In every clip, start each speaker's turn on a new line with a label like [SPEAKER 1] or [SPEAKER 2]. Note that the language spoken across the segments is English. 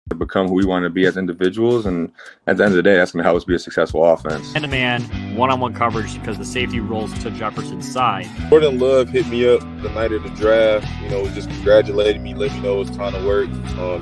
[SPEAKER 1] to become who we want to be as individuals. And at the end of the day, that's going to help us be a successful offense.
[SPEAKER 2] Man-to-man, one-on-one coverage because the safety rolls to Jefferson's side.
[SPEAKER 3] Jordan Love hit me up the night of the draft, just congratulated me, let me know it's time to work.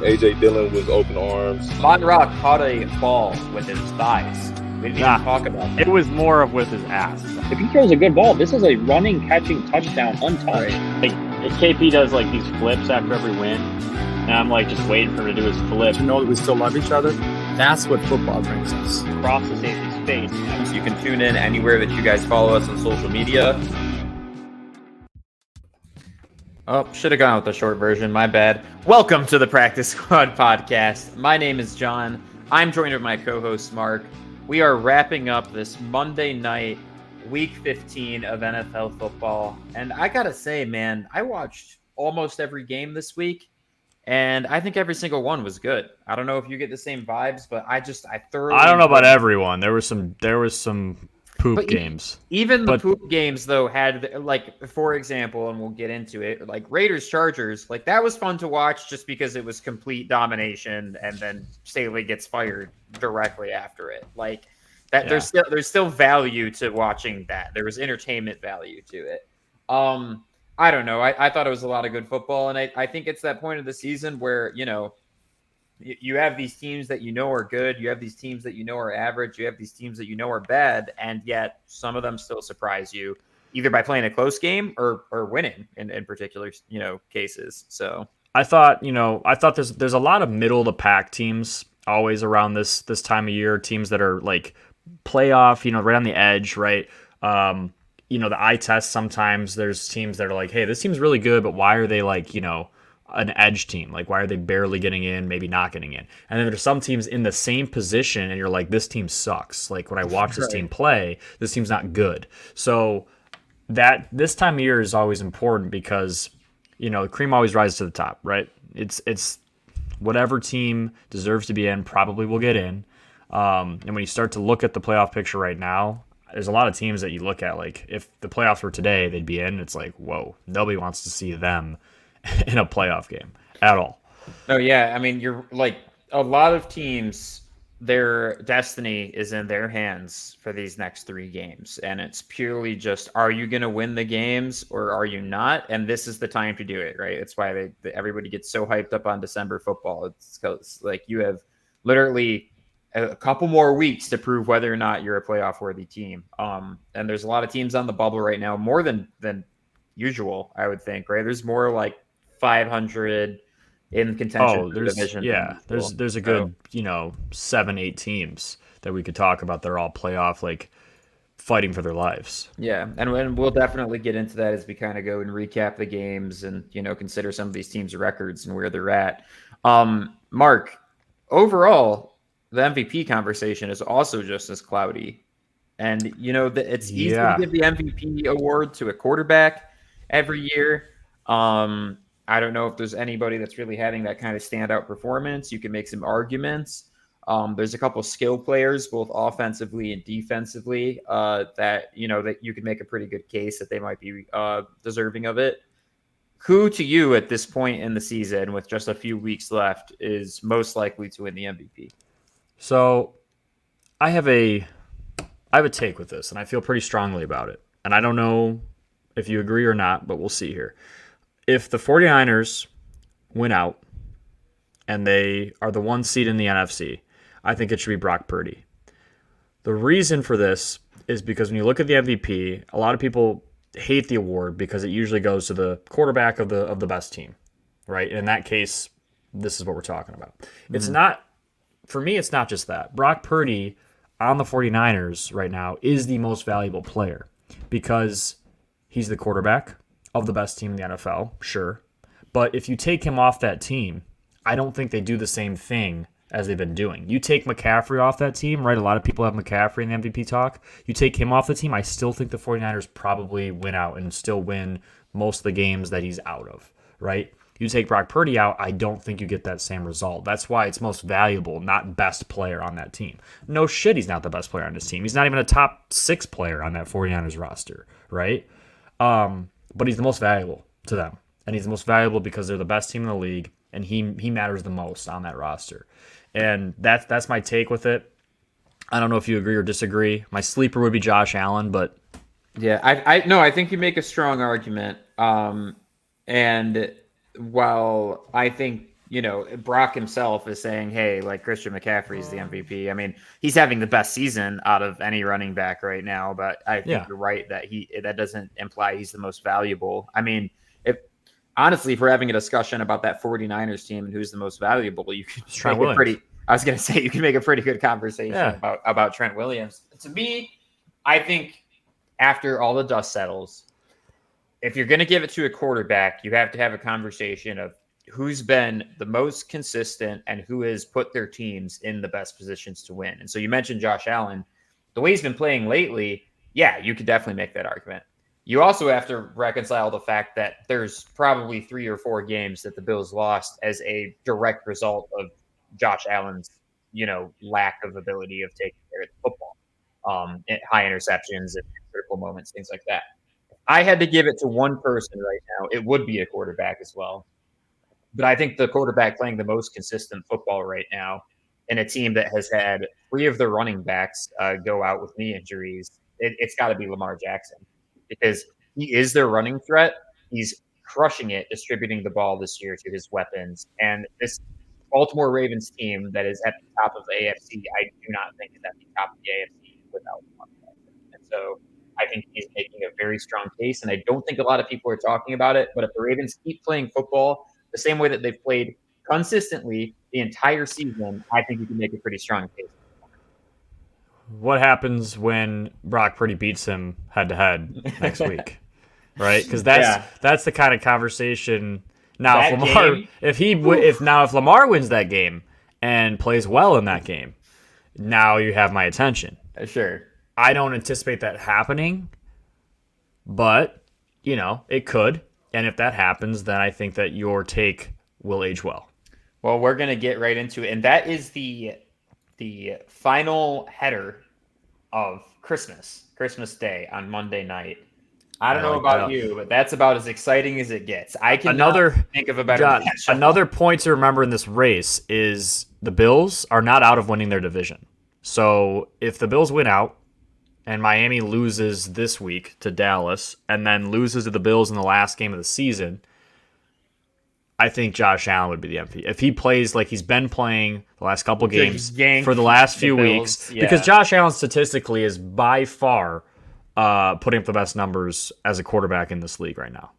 [SPEAKER 3] A.J. Dillon was open arms.
[SPEAKER 4] Von Rock caught a ball with his thighs. We didn't even talk about that.
[SPEAKER 2] It was more of with his ass.
[SPEAKER 5] If he throws a good ball, this is a running, catching touchdown untouched.
[SPEAKER 2] Like, KP does like these flips after every win, and I'm like just waiting for him to do his flip.
[SPEAKER 6] To know that we still love each other, that's what football brings us.
[SPEAKER 2] Across the safety's face.
[SPEAKER 4] You can tune in anywhere that you guys follow us on social media. Oh, should have gone with the short version. My bad. Welcome to the Practice Squad podcast. My name is John. I'm joined with my co-host Mark. We are wrapping up this Monday night, Week 15 of NFL football. And I gotta say, man, I watched almost every game this week, and I think every single one was good. I don't know if you get the same vibes, but I thoroughly.
[SPEAKER 2] I don't know about everyone. There was some poop games.
[SPEAKER 4] Even the poop games, though, had, like, for example, and we'll get into it, like Raiders-Chargers, like, that was fun to watch just because it was complete domination, and then Staley gets fired directly after it. Like, that there's still value to watching that. There was entertainment value to it. I don't know. I thought it was a lot of good football, and I think it's that point of the season where, you have these teams that are good, you have these teams that are average, you have these teams that are bad, and yet some of them still surprise you, either by playing a close game or winning in particular, cases. So
[SPEAKER 2] I thought there's a lot of middle of the pack teams always around this time of year, teams that are like playoff, right on the edge, right? The eye test, sometimes there's teams that are like, hey, this team's really good, but why are they like, an edge team? Like, why are they barely getting in, maybe not getting in? And then there's some teams in the same position, and you're like, this team sucks. Like, when I watch this team play, this team's not good. So that this time of year is always important because, the cream always rises to the top, right? It's whatever team deserves to be in probably will get in. And when you start to look at the playoff picture right now, there's a lot of teams that you look at, like, if the playoffs were today, they'd be in. It's like, whoa, nobody wants to see them in a playoff game at all.
[SPEAKER 4] Oh, yeah. I mean, you're like, a lot of teams, their destiny is in their hands for these next 3 games. And it's purely just, are you going to win the games or are you not? And this is the time to do it, right? It's why everybody gets so hyped up on December football. It's like you have literally a couple more weeks to prove whether or not you're a playoff worthy team. And there's a lot of teams on the bubble right now, more than usual, I would think, right? There's more like 500 in contention for the division.
[SPEAKER 2] Yeah, there's a good, 7-8 teams that we could talk about. They're all playoff, like fighting for their lives.
[SPEAKER 4] Yeah, and we'll definitely get into that as we kind of go and recap the games and, consider some of these teams' records and where they're at. Mark, overall, the MVP conversation is also just as cloudy. And, it's easy to give the MVP award to a quarterback every year. I don't know if there's anybody that's really having that kind of standout performance. You can make some arguments. There's a couple of skill players, both offensively and defensively, that you could make a pretty good case that they might be deserving of it. Who to you at this point in the season, with just a few weeks left, is most likely to win the MVP?
[SPEAKER 2] So I have a take with this, and I feel pretty strongly about it. And I don't know if you agree or not, but we'll see here. If the 49ers win out and they are the 1 seed in the NFC, I think it should be Brock Purdy. The reason for this is because when you look at the MVP, a lot of people hate the award because it usually goes to the quarterback of the best team, right? In that case, this is what we're talking about. Mm-hmm. It's not, for me, it's not just that. Brock Purdy on the 49ers right now is the most valuable player because he's the quarterback of the best team in the NFL, sure. But if you take him off that team, I don't think they do the same thing as they've been doing. You take McCaffrey off that team, right? A lot of people have McCaffrey in the MVP talk. You take him off the team, I still think the 49ers probably win out and still win most of the games that he's out of, right? You take Brock Purdy out, I don't think you get that same result. That's why it's most valuable, not best player on that team. No shit, he's not the best player on his team. He's not even a top 6 player on that 49ers roster, right? But he's the most valuable to them. And he's the most valuable because they're the best team in the league. and he matters the most on that roster. And that's my take with it. I don't know if you agree or disagree. My sleeper would be Josh Allen, but
[SPEAKER 4] Yeah, I think you make a strong argument. And while I think, Brock himself is saying, hey, like Christian McCaffrey's the MVP. I mean, he's having the best season out of any running back right now, but I think you're right that that doesn't imply he's the most valuable. I mean, if we're having a discussion about that 49ers team and who's the most valuable, you could
[SPEAKER 2] Trent
[SPEAKER 4] make
[SPEAKER 2] Williams.
[SPEAKER 4] I was going to say, you can make a pretty good conversation about Trent Williams. To me, I think after all the dust settles, if you're going to give it to a quarterback, you have to have a conversation of who's been the most consistent and who has put their teams in the best positions to win. And so you mentioned Josh Allen. The way he's been playing lately, yeah, you could definitely make that argument. You also have to reconcile the fact that there's probably 3 or 4 games that the Bills lost as a direct result of Josh Allen's, lack of ability of taking care of the football, high interceptions and critical moments, things like that. If I had to give it to one person right now, it would be a quarterback as well. But I think the quarterback playing the most consistent football right now in a team that has had 3 of their running backs go out with knee injuries, it's got to be Lamar Jackson, because he is their running threat. He's crushing it, distributing the ball this year to his weapons. And this Baltimore Ravens team that is at the top of the AFC, I do not think is at the top of the AFC without Lamar Jackson. And so I think he's making a very strong case, and I don't think a lot of people are talking about it. But if the Ravens keep playing football the same way that they've played consistently the entire season, I think you can make a pretty strong case.
[SPEAKER 2] what happens when Brock Purdy beats him head-to-head next week? Right? Because that's the kind of conversation. Now,
[SPEAKER 4] That
[SPEAKER 2] if Lamar,
[SPEAKER 4] game?
[SPEAKER 2] if Lamar wins that game and plays well in that game, now you have my attention.
[SPEAKER 4] Sure.
[SPEAKER 2] I don't anticipate that happening, but it could. And if that happens, then I think that your take will age well.
[SPEAKER 4] Well, we're going to get right into it. And that is the final header of Christmas Day on Monday night. I don't know about you, but that's about as exciting as it gets. I cannot think of a better matchup.
[SPEAKER 2] Another point to remember in this race is the Bills are not out of winning their division. So if the Bills win out and Miami loses this week to Dallas and then loses to the Bills in the last game of the season, I think Josh Allen would be the MVP. If he plays like he's been playing the last couple games for the last few weeks, because Josh Allen statistically is by far putting up the best numbers as a quarterback in this league right now,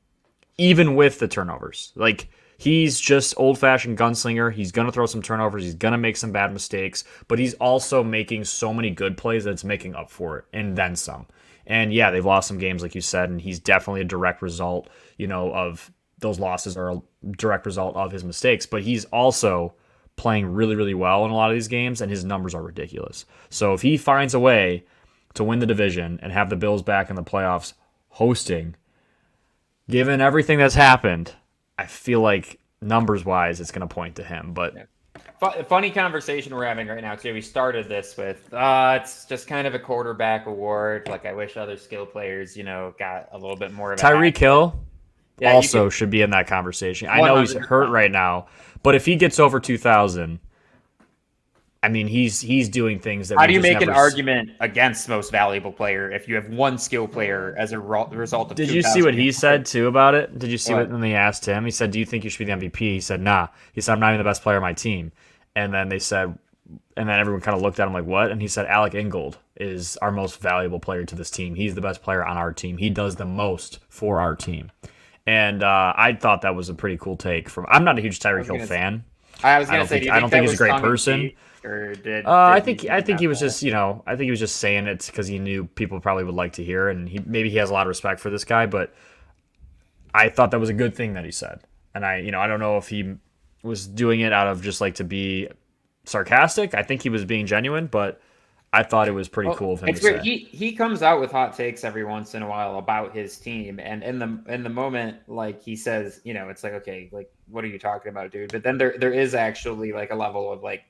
[SPEAKER 2] even with the turnovers. Like, he's just old-fashioned gunslinger. He's going to throw some turnovers. He's going to make some bad mistakes, but he's also making so many good plays that it's making up for it, and then some. And yeah, they've lost some games, like you said, and he's definitely a direct result, of those losses are a direct result of his mistakes, but he's also playing really, really well in a lot of these games, and his numbers are ridiculous. So if he finds a way to win the division and have the Bills back in the playoffs hosting, given everything that's happened, I feel like numbers-wise it's going to point to him. But
[SPEAKER 4] funny conversation we're having right now, too. We started this with, it's just kind of a quarterback award. Like, I wish other skill players, got a little bit more of
[SPEAKER 2] Tyreek Hill also should be in that conversation. 100%. I know he's hurt right now, but if he gets over 2,000, I mean, he's doing things that.
[SPEAKER 4] How do you make an argument against most valuable player if you have one skill player as a result of?
[SPEAKER 2] Did you see what he said too about it? Did you see what when they asked him? He said, "Do you think you should be the MVP?" He said, "Nah." He said, "I'm not even the best player on my team." And then they said, and then everyone kind of looked at him like, "What?" And he said, "Alec Ingold is our most valuable player to this team. He's the best player on our team. He does the most for our team." And I thought that was a pretty cool take from. I'm not a huge Tyreek Hill fan.
[SPEAKER 4] I was going to say,
[SPEAKER 2] I don't think he's a great person. I think he was just, I think he was just saying it because he knew people probably would like to hear, and maybe he has a lot of respect for this guy. But I thought that was a good thing that he said, and I don't know if he was doing it out of just like to be sarcastic. I think he was being genuine, but I thought it was pretty cool of him to say.
[SPEAKER 4] He comes out with hot takes every once in a while about his team, and in the moment, like he says, it's like, okay, like what are you talking about, dude? But then there is actually like a level of like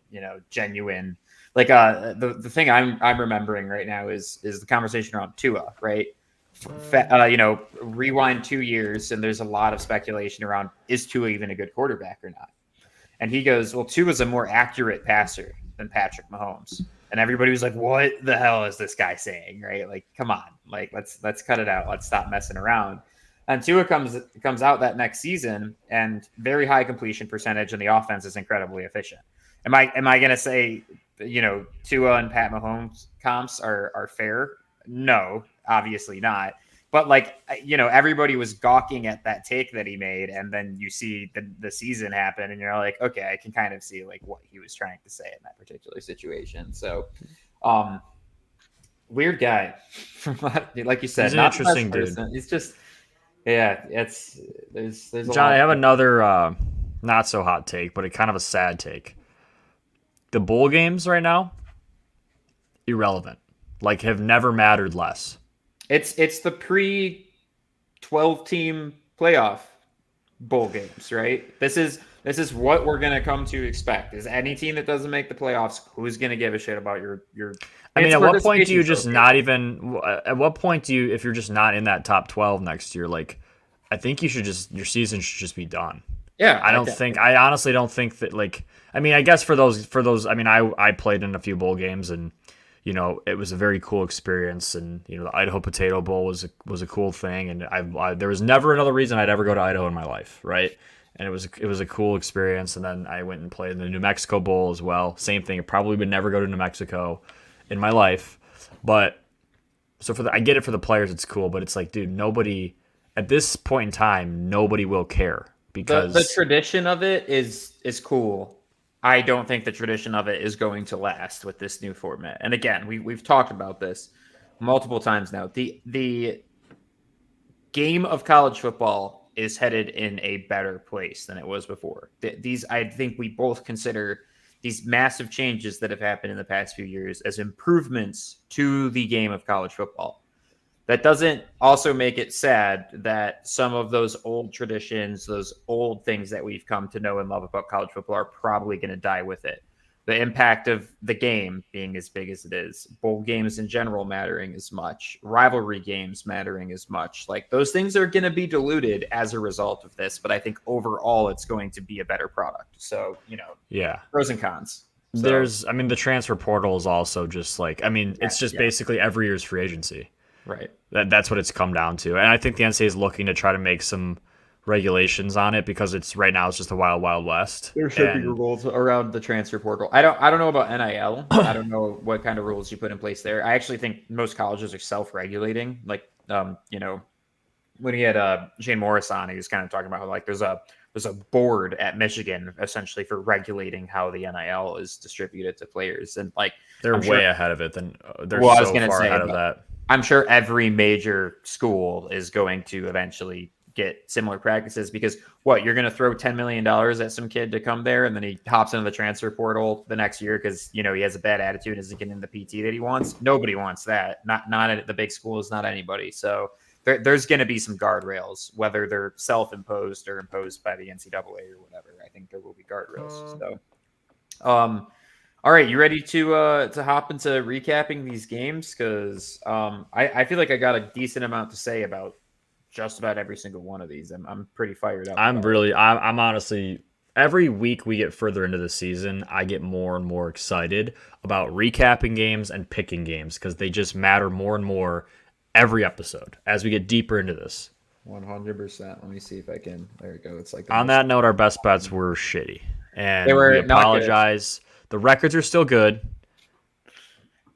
[SPEAKER 4] genuine, like the thing I'm remembering right now is the conversation around Tua, right? Rewind 2 years, and there's a lot of speculation around, is Tua even a good quarterback or not? And he goes, well, Tua's a more accurate passer than Patrick Mahomes. And everybody was like, what the hell is this guy saying? Right? Like, come on, like, let's cut it out. Let's stop messing around. And Tua comes out that next season and very high completion percentage, and the offense is incredibly efficient. Am I going to say, Tua and Pat Mahomes comps are fair? No, obviously not. But everybody was gawking at that take that he made, and then you see the season happen, and you're like, okay, I can kind of see like what he was trying to say in that particular situation. So, weird guy, like you said,
[SPEAKER 2] he's an
[SPEAKER 4] not
[SPEAKER 2] interesting
[SPEAKER 4] the
[SPEAKER 2] dude.
[SPEAKER 4] He's just, yeah, there's a
[SPEAKER 2] John,
[SPEAKER 4] lot.
[SPEAKER 2] I have another not so hot take, but kind of a sad take. The bowl games right now, irrelevant. Like, have never mattered less.
[SPEAKER 4] It's the pre-12 team playoff bowl games, right? This is what we're gonna come to expect. Is any team that doesn't make the playoffs, who's gonna give a shit about your?
[SPEAKER 2] I mean, at what point do you just
[SPEAKER 4] trophy.
[SPEAKER 2] not even? At what point do you, if you're just not in that top 12 next year, like, I think your season should just be done.
[SPEAKER 4] Yeah,
[SPEAKER 2] I honestly don't think that, like, I mean, I guess for those, I mean, I played in a few bowl games, and it was a very cool experience, and the Idaho Potato Bowl was a cool thing, and I there was never another reason I'd ever go to Idaho in my life, right? And it was a cool experience, and then I went and played in the New Mexico Bowl as well. Same thing. I probably would never go to New Mexico in my life, but so I get it for the players, it's cool, but it's like, dude, nobody at this point in time, nobody will care because
[SPEAKER 4] the tradition of it is cool. I don't think the tradition of it is going to last with this new format. And again, we've talked about this multiple times now. The game of college football is headed in a better place than it was before. I think we both consider these massive changes that have happened in the past few years as improvements to the game of college football. That doesn't also make it sad that some of those old traditions, those old things that we've come to know and love about college football are probably going to die with it. The impact of the game being as big as it is, bowl games in general mattering as much, rivalry games mattering as much. Like, those things are going to be diluted as a result of this, but I think overall it's going to be a better product. So,
[SPEAKER 2] yeah,
[SPEAKER 4] pros and cons. So,
[SPEAKER 2] the transfer portal is also just like, it's just basically every year's free agency.
[SPEAKER 4] Right.
[SPEAKER 2] That's what it's come down to. And I think the NCAA is looking to try to make some regulations on it because right now it's just a wild, wild west.
[SPEAKER 4] There should be rules around the transfer portal. I don't know about NIL. I don't know what kind of rules you put in place there. I actually think most colleges are self-regulating. Like, when he had Shane Morris on, he was kind of talking about how, like, there's a board at Michigan essentially for regulating how the NIL is distributed to players, and like
[SPEAKER 2] they're way ahead of it. They're so far ahead of that.
[SPEAKER 4] I'm sure every major school is going to eventually get similar practices because you're going to throw $10 million at some kid to come there, and then he hops into the transfer portal the next year because he has a bad attitude and isn't getting the PT that he wants. Nobody wants that. Not at the big schools, not anybody. So there's going to be some guardrails, whether they're self-imposed or imposed by the NCAA or whatever. I think there will be guardrails. So, all right, you ready to hop into recapping these games? Because I feel like I got a decent amount to say about just about every single one of these. I'm pretty fired up.
[SPEAKER 2] I'm honestly, every week we get further into the season, I get more and more excited about recapping games and picking games because they just matter more and more every episode as we get deeper into this.
[SPEAKER 4] 100%. Let me see if I can. There we go. It's like
[SPEAKER 2] on that note, our best bets were shitty, and
[SPEAKER 4] we
[SPEAKER 2] apologize. The records are still good.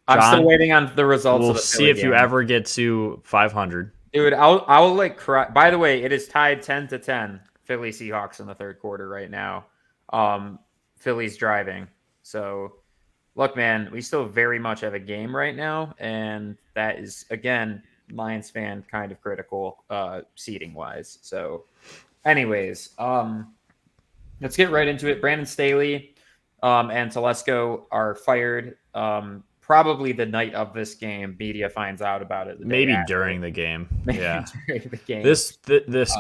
[SPEAKER 4] I'm still waiting on the results.
[SPEAKER 2] We'll
[SPEAKER 4] of the
[SPEAKER 2] see if you ever get to 500.
[SPEAKER 4] Dude, I will like cry. By the way, it is tied 10-10. Philly Seahawks in the third quarter right now. Philly's driving. So, look, man, we still very much have a game right now, and that is, again, Lions fan kind of critical seating wise. So, anyways, let's get right into it. Brandon Staley and Telesco are fired. Probably the night of this game, media finds out about it.
[SPEAKER 2] Maybe during the game. Yeah.
[SPEAKER 4] During the game.
[SPEAKER 2] This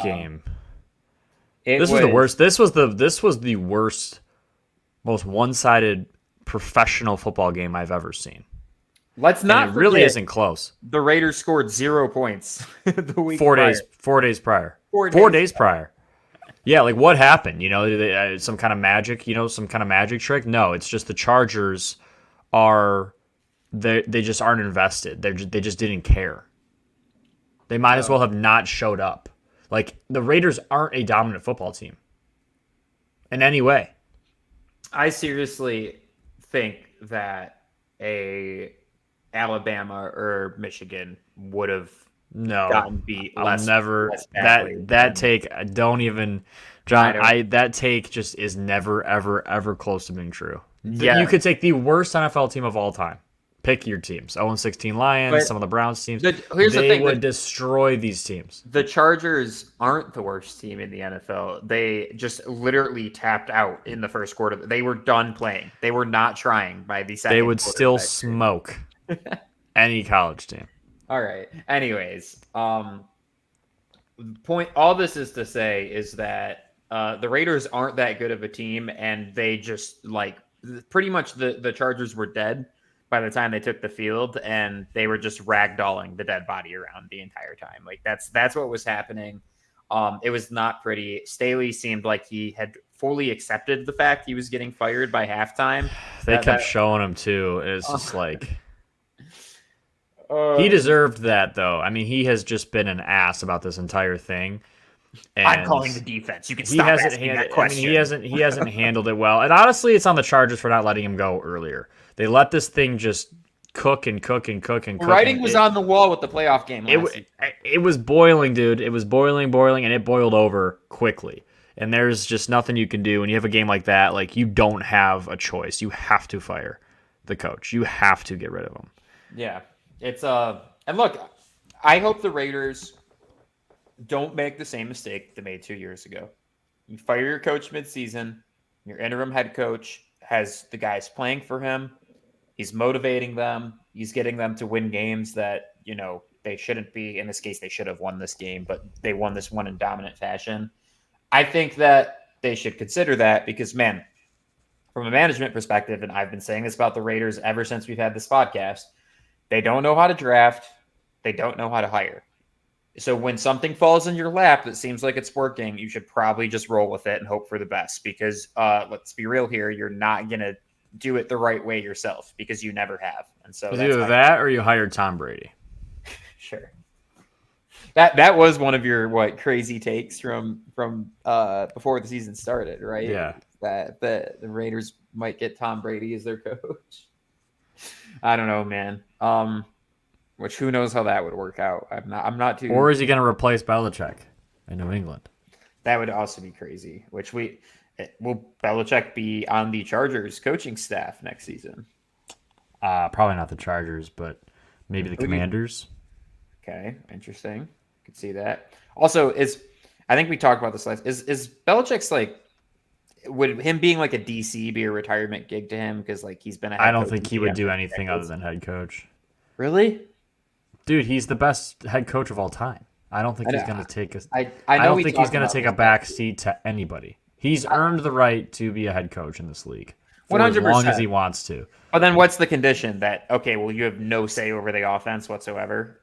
[SPEAKER 2] game.
[SPEAKER 4] This
[SPEAKER 2] was the worst. This was the worst, most one-sided professional football game I've ever seen.
[SPEAKER 4] Let's not.
[SPEAKER 2] It really isn't close.
[SPEAKER 4] The Raiders scored 0 points the week
[SPEAKER 2] 4 days prior.
[SPEAKER 4] 4
[SPEAKER 2] days prior. Yeah, like what happened? Some kind of magic, some kind of magic trick? No, it's just the Chargers are they just aren't invested. They just didn't care. They might as well have not showed up. Like the Raiders aren't a dominant football team in any way.
[SPEAKER 4] I seriously think that a Alabama or Michigan would have
[SPEAKER 2] No,
[SPEAKER 4] gotten beat
[SPEAKER 2] I'll
[SPEAKER 4] less.
[SPEAKER 2] never
[SPEAKER 4] less badly
[SPEAKER 2] that
[SPEAKER 4] than-
[SPEAKER 2] take. Don't even, John.
[SPEAKER 4] I
[SPEAKER 2] That take just is never ever close to being true.
[SPEAKER 4] Yeah.
[SPEAKER 2] You could take the worst NFL team of all time. Pick your teams. 0-16 Lions,
[SPEAKER 4] But
[SPEAKER 2] some of the Browns teams.
[SPEAKER 4] here's the
[SPEAKER 2] they
[SPEAKER 4] thing,
[SPEAKER 2] would destroy these teams.
[SPEAKER 4] The Chargers aren't the worst team in the NFL. They just literally tapped out in the first quarter. They were done playing. They were not trying by the second.
[SPEAKER 2] They would
[SPEAKER 4] quarter
[SPEAKER 2] still
[SPEAKER 4] of that year.
[SPEAKER 2] smoke any college team.
[SPEAKER 4] All right. Anyways, point. All this is to say is that the Raiders aren't that good of a team, and they just pretty much the Chargers were dead by the time they took the field, and they were just ragdolling the dead body around the entire time. Like that's what was happening. It was not pretty. Staley seemed like he had fully accepted the fact he was getting fired by halftime.
[SPEAKER 2] They kept showing him too. It's just
[SPEAKER 4] He
[SPEAKER 2] he deserved that though. I mean, he has just been an ass about this entire thing. And
[SPEAKER 4] I'm calling the defense. You can
[SPEAKER 2] he
[SPEAKER 4] stop
[SPEAKER 2] hasn't
[SPEAKER 4] asking
[SPEAKER 2] handled.
[SPEAKER 4] that question.
[SPEAKER 2] He hasn't handled it well. And honestly, it's on the Chargers for not letting him go earlier. They let this thing just cook and cook and cook and cook.
[SPEAKER 4] Writing was on the wall with the playoff game.
[SPEAKER 2] It was boiling, dude. It was boiling, and it boiled over quickly. And there's just nothing you can do when you have a game like that. Like, you don't have a choice. You have to fire the coach. You have to get rid of him.
[SPEAKER 4] Yeah, it's and look, I hope the Raiders don't make the same mistake they made 2 years ago. You fire your coach midseason. Your interim head coach has the guys playing for him. He's motivating them. He's getting them to win games that, they shouldn't be. In this case, they should have won this game, but they won this one in dominant fashion. I think that they should consider that because, man, from a management perspective, and I've been saying this about the Raiders ever since we've had this podcast, they don't know how to draft. They don't know how to hire. So when something falls in your lap that seems like it's working, you should probably just roll with it and hope for the best because let's be real here. You're not going to do it the right way yourself because you never have. And so
[SPEAKER 2] It's
[SPEAKER 4] that's
[SPEAKER 2] either that or you hired Tom Brady.
[SPEAKER 4] Sure. That was one of your crazy takes from before the season started, right?
[SPEAKER 2] Yeah.
[SPEAKER 4] That the Raiders might get Tom Brady as their coach. I don't know, man. Which who knows how that would work out. I'm not too.
[SPEAKER 2] Or is he going to replace Belichick in New England?
[SPEAKER 4] That would also be crazy. Will Belichick be on the Chargers coaching staff next season?
[SPEAKER 2] Probably not the Chargers, but maybe the Commanders.
[SPEAKER 4] Okay, interesting. Could see that. Also, I think we talked about this last. Is Belichick's would him being like a DC be a retirement gig to him because he's been a head
[SPEAKER 2] I don't
[SPEAKER 4] coach
[SPEAKER 2] think
[SPEAKER 4] in
[SPEAKER 2] he would
[SPEAKER 4] the
[SPEAKER 2] do
[SPEAKER 4] NFL
[SPEAKER 2] anything
[SPEAKER 4] decades?
[SPEAKER 2] other than head coach.
[SPEAKER 4] Really?
[SPEAKER 2] Dude, he's the best head coach of all time. I don't think he's going to take a.
[SPEAKER 4] I
[SPEAKER 2] I
[SPEAKER 4] know
[SPEAKER 2] don't
[SPEAKER 4] we
[SPEAKER 2] think he's
[SPEAKER 4] talked
[SPEAKER 2] going to
[SPEAKER 4] about
[SPEAKER 2] take
[SPEAKER 4] this
[SPEAKER 2] a back seat to anybody. He's earned the right to be a head coach in this league for as
[SPEAKER 4] 100%.
[SPEAKER 2] long as he wants to.
[SPEAKER 4] But then what's the condition that you have no say over the offense whatsoever?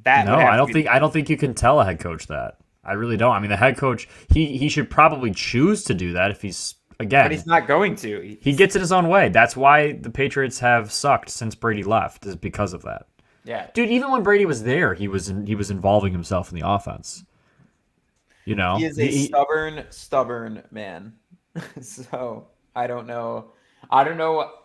[SPEAKER 4] That
[SPEAKER 2] No,
[SPEAKER 4] would have
[SPEAKER 2] I
[SPEAKER 4] to
[SPEAKER 2] don't
[SPEAKER 4] be-
[SPEAKER 2] think I don't think you can tell a head coach that. I really don't. I mean, the head coach he should probably choose to do that if he's
[SPEAKER 4] But he's not going to.
[SPEAKER 2] he gets it his own way. That's why the Patriots have sucked since Brady left, is because of that.
[SPEAKER 4] Yeah.
[SPEAKER 2] Dude, even when Brady was there, he was involving himself in the offense.
[SPEAKER 4] He is a stubborn man. So I don't know.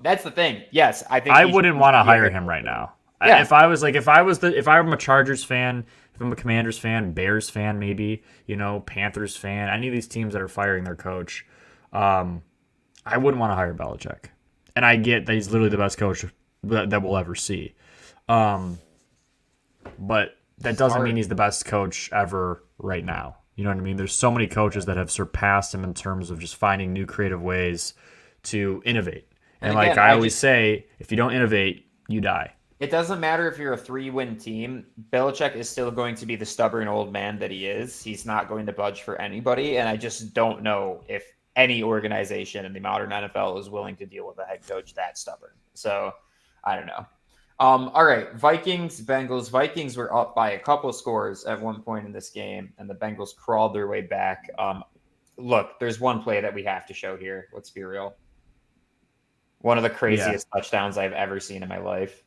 [SPEAKER 4] That's the thing. Yes, I think
[SPEAKER 2] I wouldn't want to hire him right now.
[SPEAKER 4] Yeah.
[SPEAKER 2] If I'm a Chargers fan, if I'm a Commanders fan, Bears fan, maybe, Panthers fan, any of these teams that are firing their coach, I wouldn't want to hire Belichick. And I get that he's literally the best coach that we'll ever see. But that doesn't mean he's the best coach ever right now. You know what I mean? There's so many coaches that have surpassed him in terms of just finding new creative ways to innovate. And
[SPEAKER 4] again,
[SPEAKER 2] I always say, if you don't innovate, you die.
[SPEAKER 4] It doesn't matter if you're a 3-win team. Belichick is still going to be the stubborn old man that he is. He's not going to budge for anybody. And I just don't know if any organization in the modern NFL is willing to deal with a head coach that stubborn. So I don't know. All right. Bengals. Vikings were up by a couple scores at one point in this game, and the Bengals crawled their way back. look, there's one play that we have to show here. Let's be real. One of the craziest touchdowns I've ever seen in my life.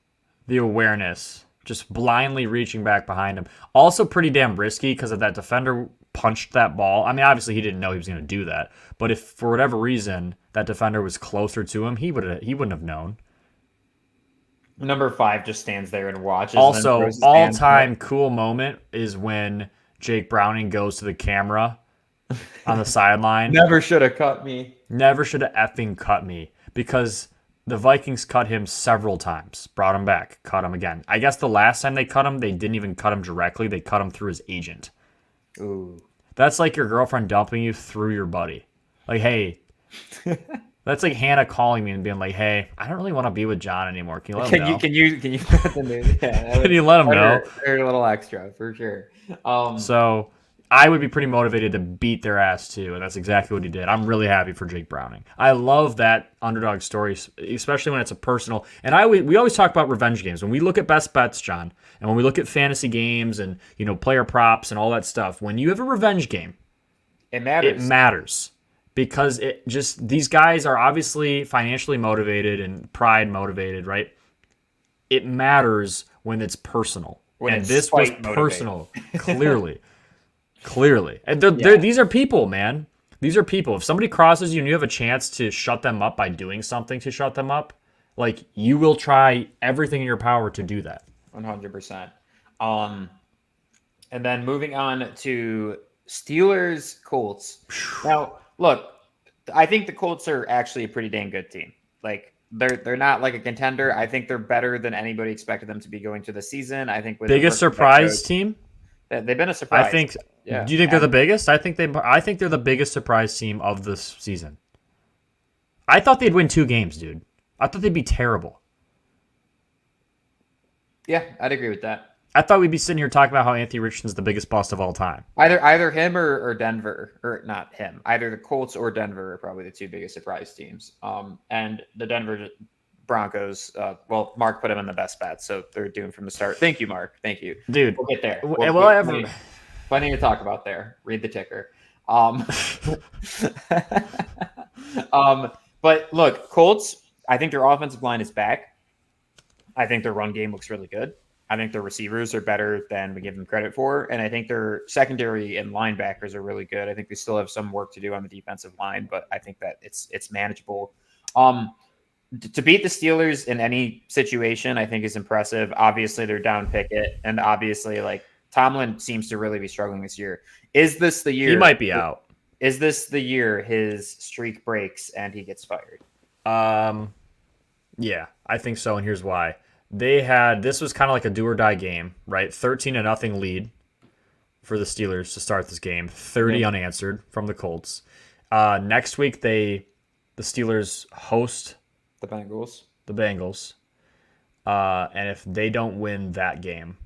[SPEAKER 2] The awareness, just blindly reaching back behind him. Also pretty damn risky because if that defender punched that ball, I mean, obviously he didn't know he was going to do that. But if for whatever reason that defender was closer to him, he wouldn't have known.
[SPEAKER 4] Number 5 just stands there and watches.
[SPEAKER 2] Also,
[SPEAKER 4] and
[SPEAKER 2] all-time cool moment is when Jake Browning goes to the camera on the sideline.
[SPEAKER 4] Never should have cut me.
[SPEAKER 2] Never should have effing cut me, because the Vikings cut him several times, brought him back, cut him again. I guess the last time they cut him, they didn't even cut him directly. They cut him through his agent.
[SPEAKER 4] Ooh.
[SPEAKER 2] That's like your girlfriend dumping you through your buddy. Like, hey, that's like Hannah calling me and being like, hey, I don't really want to be with John anymore. Can you let him know?
[SPEAKER 4] Can you put the news? Yeah,
[SPEAKER 2] Can you let him know?
[SPEAKER 4] They're a little extra for sure.
[SPEAKER 2] So I would be pretty motivated to beat their ass too, and that's exactly what he did. I'm really happy for Jake Browning. I love that underdog story, especially when it's a personal. And we always talk about revenge games when we look at best bets, John, and when we look at fantasy games and player props and all that stuff. When you have a revenge game,
[SPEAKER 4] it matters.
[SPEAKER 2] It matters because these guys are obviously financially motivated and pride motivated, right? It matters when it's personal, and this was personal, clearly. Clearly. And these are people, man. These are people. If somebody crosses you and you have a chance to shut them up by doing something to shut them up, like, you will try everything in your power to do that.
[SPEAKER 4] 100%. And then moving on to Steelers Colts. Now, look, I think the Colts are actually a pretty dang good team. Like, they're not like a contender. I think they're better than anybody expected them to be going to the season. I think with
[SPEAKER 2] biggest surprise team?
[SPEAKER 4] They've been a surprise.
[SPEAKER 2] I think. Yeah. Do you think they're the biggest? I think they're the biggest surprise team of this season. I thought they'd win 2 games, dude. I thought they'd be terrible.
[SPEAKER 4] Yeah, I'd agree with that.
[SPEAKER 2] I thought we'd be sitting here talking about how Anthony Richardson's the biggest bust of all time.
[SPEAKER 4] Either him or Denver, or not him. Either the Colts or Denver are probably the 2 biggest surprise teams. And the Denver Broncos, Mark put them in the best bet, so they're doomed from the start. Thank you, Mark. Thank you.
[SPEAKER 2] Dude.
[SPEAKER 4] We'll get there. Plenty to talk about there. Read the ticker. But look, Colts, I think their offensive line is back. I think their run game looks really good. I think their receivers are better than we give them credit for. And I think their secondary and linebackers are really good. I think they still have some work to do on the defensive line, but I think that it's manageable. To beat the Steelers in any situation, I think is impressive. Obviously, they're down Pickett, and obviously, like, Tomlin seems to really be struggling this year. Is this the year?
[SPEAKER 2] He might be out.
[SPEAKER 4] Is this the year his streak breaks and he gets fired?
[SPEAKER 2] Yeah, I think so, and here's why. This was kind of like a do or die game, right? 13-0 lead for the Steelers to start this game. 30 unanswered from the Colts. Next week, the Steelers host
[SPEAKER 4] the Bengals.
[SPEAKER 2] And if they don't win that game,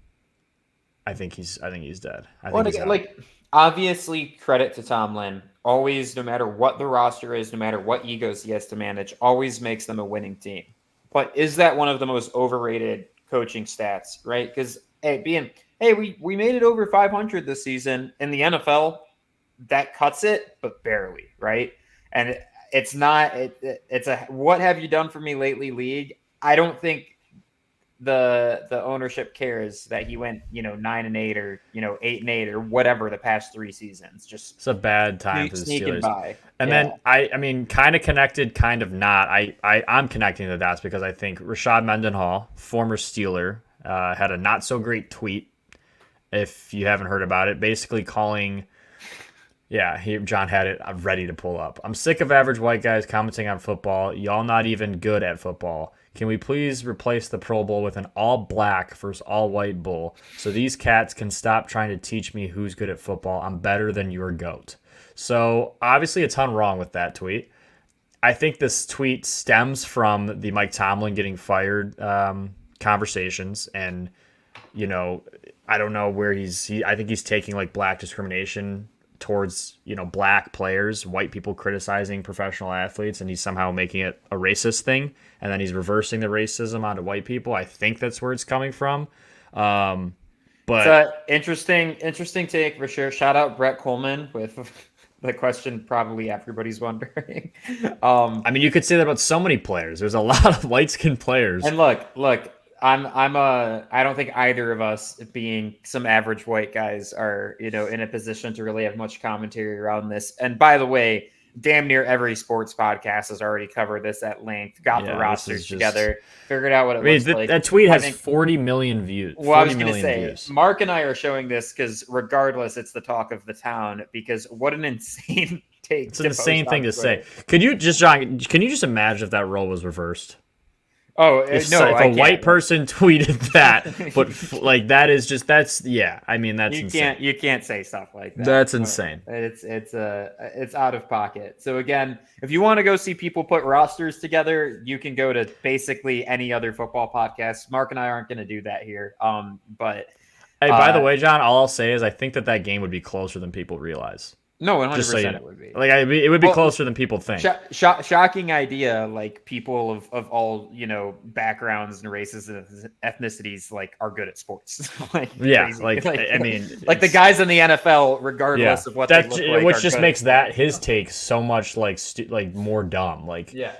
[SPEAKER 2] I think he's dead.
[SPEAKER 4] Obviously, credit to Tomlin. Always, no matter what the roster is, no matter what egos he has to manage, always makes them a winning team. But is that one of the most overrated coaching stats, right? Because we made it over 500 this season in the NFL. That cuts it, but barely, right? And it's not. It's a what have you done for me lately league. I don't think the ownership cares that he went 9-8 or 8-8 or whatever the past 3 seasons. Just
[SPEAKER 2] it's a bad time for the Steelers.
[SPEAKER 4] By.
[SPEAKER 2] And then I mean, kind of connected, kind of not. I'm connecting the dots because I think Rashad Mendenhall, former Steeler, had a not so great tweet. If you haven't heard about it, basically calling. Yeah, John had it ready to pull up. I'm sick of average white guys commenting on football. Y'all not even good at football. Can we please replace the Pro Bowl with an all-black versus all-white bowl so these cats can stop trying to teach me who's good at football? I'm better than your GOAT. So, obviously, a ton wrong with that tweet. I think this tweet stems from the Mike Tomlin getting fired conversations. And, I don't know where I think he's taking, like, black discrimination towards black players, white people criticizing professional athletes, and he's somehow making it a racist thing, and then he's reversing the racism onto white people. I think that's where it's coming from. But
[SPEAKER 4] it's an interesting take for sure. Shout out Brett Coleman with the question probably everybody's wondering.
[SPEAKER 2] I mean, you could say that about so many players. There's a lot of light-skinned players.
[SPEAKER 4] And look, I don't think either of us, being some average white guys, are in a position to really have much commentary around this. And by the way, damn near every sports podcast has already covered this at length, got the rosters together, figured out what it looks like.
[SPEAKER 2] That tweet has 40 million views.
[SPEAKER 4] Well, I was going to say, Mark and I are showing this because regardless, it's the talk of the town, because what an insane take.
[SPEAKER 2] It's an insane thing to say. Could you just, John, can you just imagine if that role was reversed?
[SPEAKER 4] Oh,
[SPEAKER 2] if
[SPEAKER 4] a
[SPEAKER 2] white person tweeted that, but like that is just I mean, that's insane.
[SPEAKER 4] You can't say stuff like that.
[SPEAKER 2] That's insane.
[SPEAKER 4] It's out of pocket. So again, if you want to go see people put rosters together, you can go to basically any other football podcast. Mark and I aren't going to do that here. But
[SPEAKER 2] hey, by the way, John, all I'll say is I think that game would be closer than people realize.
[SPEAKER 4] No, 100% it would be.
[SPEAKER 2] Like it would be closer than people think.
[SPEAKER 4] Shocking idea. Like people of all backgrounds and races and ethnicities are good at sports.
[SPEAKER 2] I mean,
[SPEAKER 4] like the guys in the NFL, regardless of what they look like,
[SPEAKER 2] which just makes his take so much more dumb.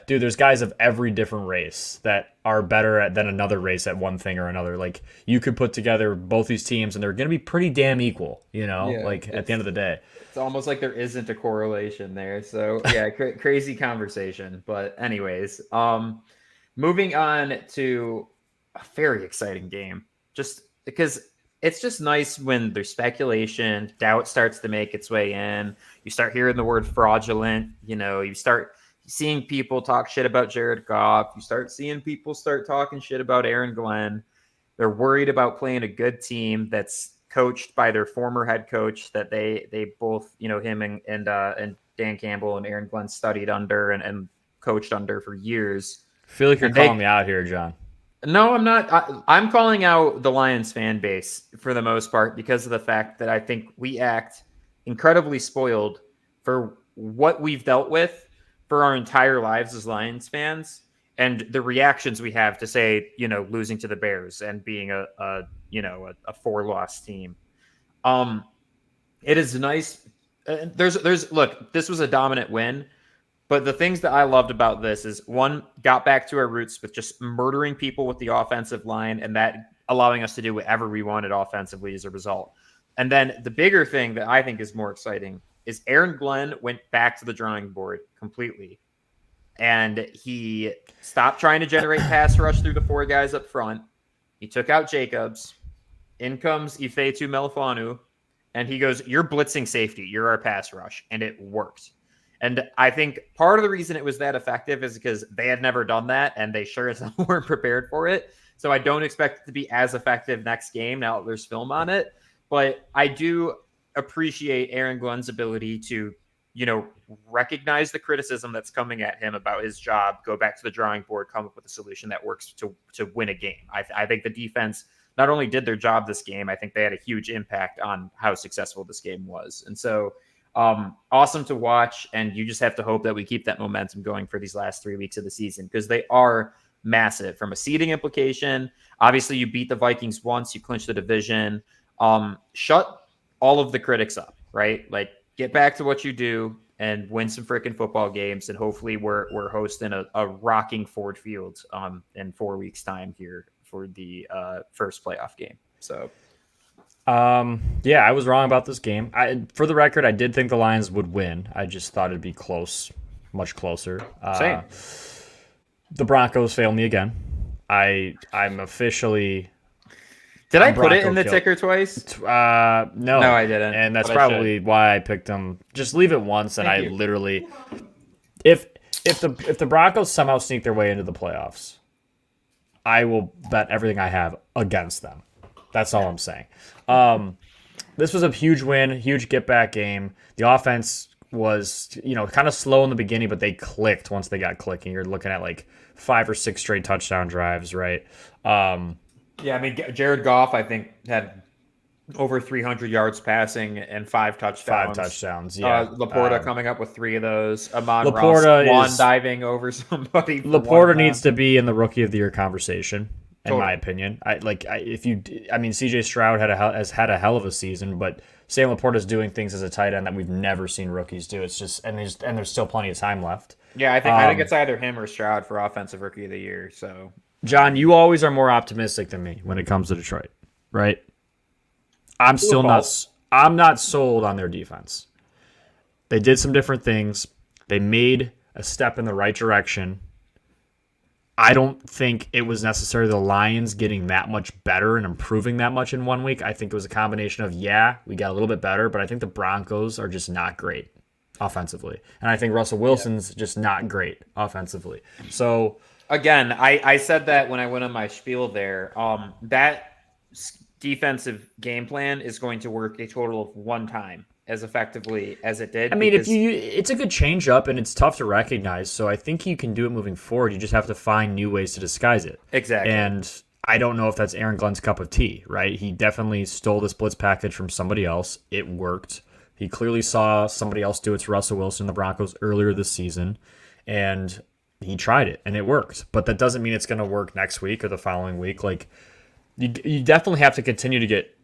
[SPEAKER 2] Dude, there's guys of every different race that are better than another race at one thing or another. Like you could put together both these teams and they're going to be pretty damn equal. At the end of the day.
[SPEAKER 4] It's almost like there isn't a correlation there. So yeah, crazy conversation. But anyways, moving on to a very exciting game, just because it's just nice when there's speculation, doubt starts to make its way in. You start hearing the word fraudulent, you start seeing people talk shit about Jared Goff. You start seeing people start talking shit about Aaron Glenn. They're worried about playing a good team that's coached by their former head coach that they both, him and Dan Campbell and Aaron Glenn studied under and coached under for years.
[SPEAKER 2] I feel like you're calling me out here, John.
[SPEAKER 4] No, I'm not. I'm calling out the Lions fan base for the most part because of the fact that I think we act incredibly spoiled for what we've dealt with for our entire lives as Lions fans. And the reactions we have to say, losing to the Bears and being a 4-loss team. It is nice. Look, this was a dominant win, but the things that I loved about this is one, got back to our roots with just murdering people with the offensive line and that allowing us to do whatever we wanted offensively as a result. And then the bigger thing that I think is more exciting is Aaron Glenn went back to the drawing board completely. And he stopped trying to generate pass rush through the 4 guys up front. He took out Jacobs. In comes Ifeatu Melifonwu. And he goes, you're blitzing safety. You're our pass rush. And it worked. And I think part of the reason it was that effective is because they had never done that. And they sure as hell weren't prepared for it. So I don't expect it to be as effective next game now that there's film on it. But I do appreciate Aaron Glenn's ability to recognize the criticism that's coming at him about his job, go back to the drawing board, come up with a solution that works to win a game. I think the defense not only did their job this game, I think they had a huge impact on how successful this game was. And so awesome to watch. And you just have to hope that we keep that momentum going for these last 3 weeks of the season because they are massive from a seeding implication. Obviously, you beat the Vikings once, you clinch the division. Shut all of the critics up, right? Like, get back to what you do and win some freaking football games. And hopefully we're hosting a rocking Ford Field in 4 weeks time here for the first playoff game. So,
[SPEAKER 2] I was wrong about this game. For the record, I did think the Lions would win. I just thought it'd be close, much closer.
[SPEAKER 4] Same.
[SPEAKER 2] The Broncos failed me again. I'm officially...
[SPEAKER 4] Did I put it in the ticker twice?
[SPEAKER 2] No,
[SPEAKER 4] I didn't.
[SPEAKER 2] And that's probably why I picked them. Just leave it once, and I literally, if the Broncos somehow sneak their way into the playoffs, I will bet everything I have against them. That's all I'm saying. This was a huge win, huge get back game. The offense was kind of slow in the beginning, but they clicked once they got clicking. You're looking at like 5 or 6 straight touchdown drives, right?
[SPEAKER 4] Yeah, I mean, Jared Goff, I think, had over 300 yards passing and 5 touchdowns.
[SPEAKER 2] 5 touchdowns, yeah.
[SPEAKER 4] Laporta coming up with 3 of those. Amon
[SPEAKER 2] Laporta
[SPEAKER 4] Ross, one diving over somebody.
[SPEAKER 2] Laporta needs to be in the Rookie of the Year conversation. in my opinion. I mean, CJ Stroud has had a hell of a season, but Sam Laporta's doing things as a tight end that we've never seen rookies do. It's just and there's still plenty of time left.
[SPEAKER 4] Yeah, I think it's either him or Stroud for offensive rookie of the year. So,
[SPEAKER 2] John, you always are more optimistic than me when it comes to Detroit, right? I'm not sold on their defense. They did some different things. They made a step in the right direction. I don't think it was necessarily the Lions getting that much better and improving that much in 1 week. I think it was a combination of, we got a little bit better, but I think the Broncos are just not great offensively. And I think Russell Wilson's just not great offensively. So,
[SPEAKER 4] again, I said that when I went on my spiel there. That defensive game plan is going to work a total of one time as effectively as it did.
[SPEAKER 2] I mean, it's a good change up and it's tough to recognize. So I think you can do it moving forward. You just have to find new ways to disguise it.
[SPEAKER 4] Exactly.
[SPEAKER 2] And I don't know if that's Aaron Glenn's cup of tea, right? He definitely stole this blitz package from somebody else. It worked. He clearly saw somebody else do it to Russell Wilson, the Broncos, earlier this season. And he tried it and it worked. But that doesn't mean it's going to work next week or the following week. Like, you definitely have to continue to get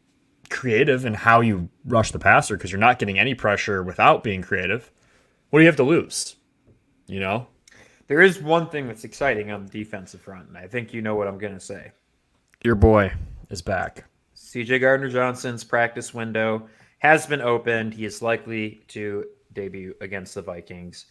[SPEAKER 2] creative in how you rush the passer because you're not getting any pressure without being creative. What do you have to lose? You know?
[SPEAKER 4] There is one thing that's exciting on the defensive front, and I think you know what I'm going to say.
[SPEAKER 2] Your boy is back.
[SPEAKER 4] CJ Gardner-Johnson's practice window has been opened. He is likely to debut against the Vikings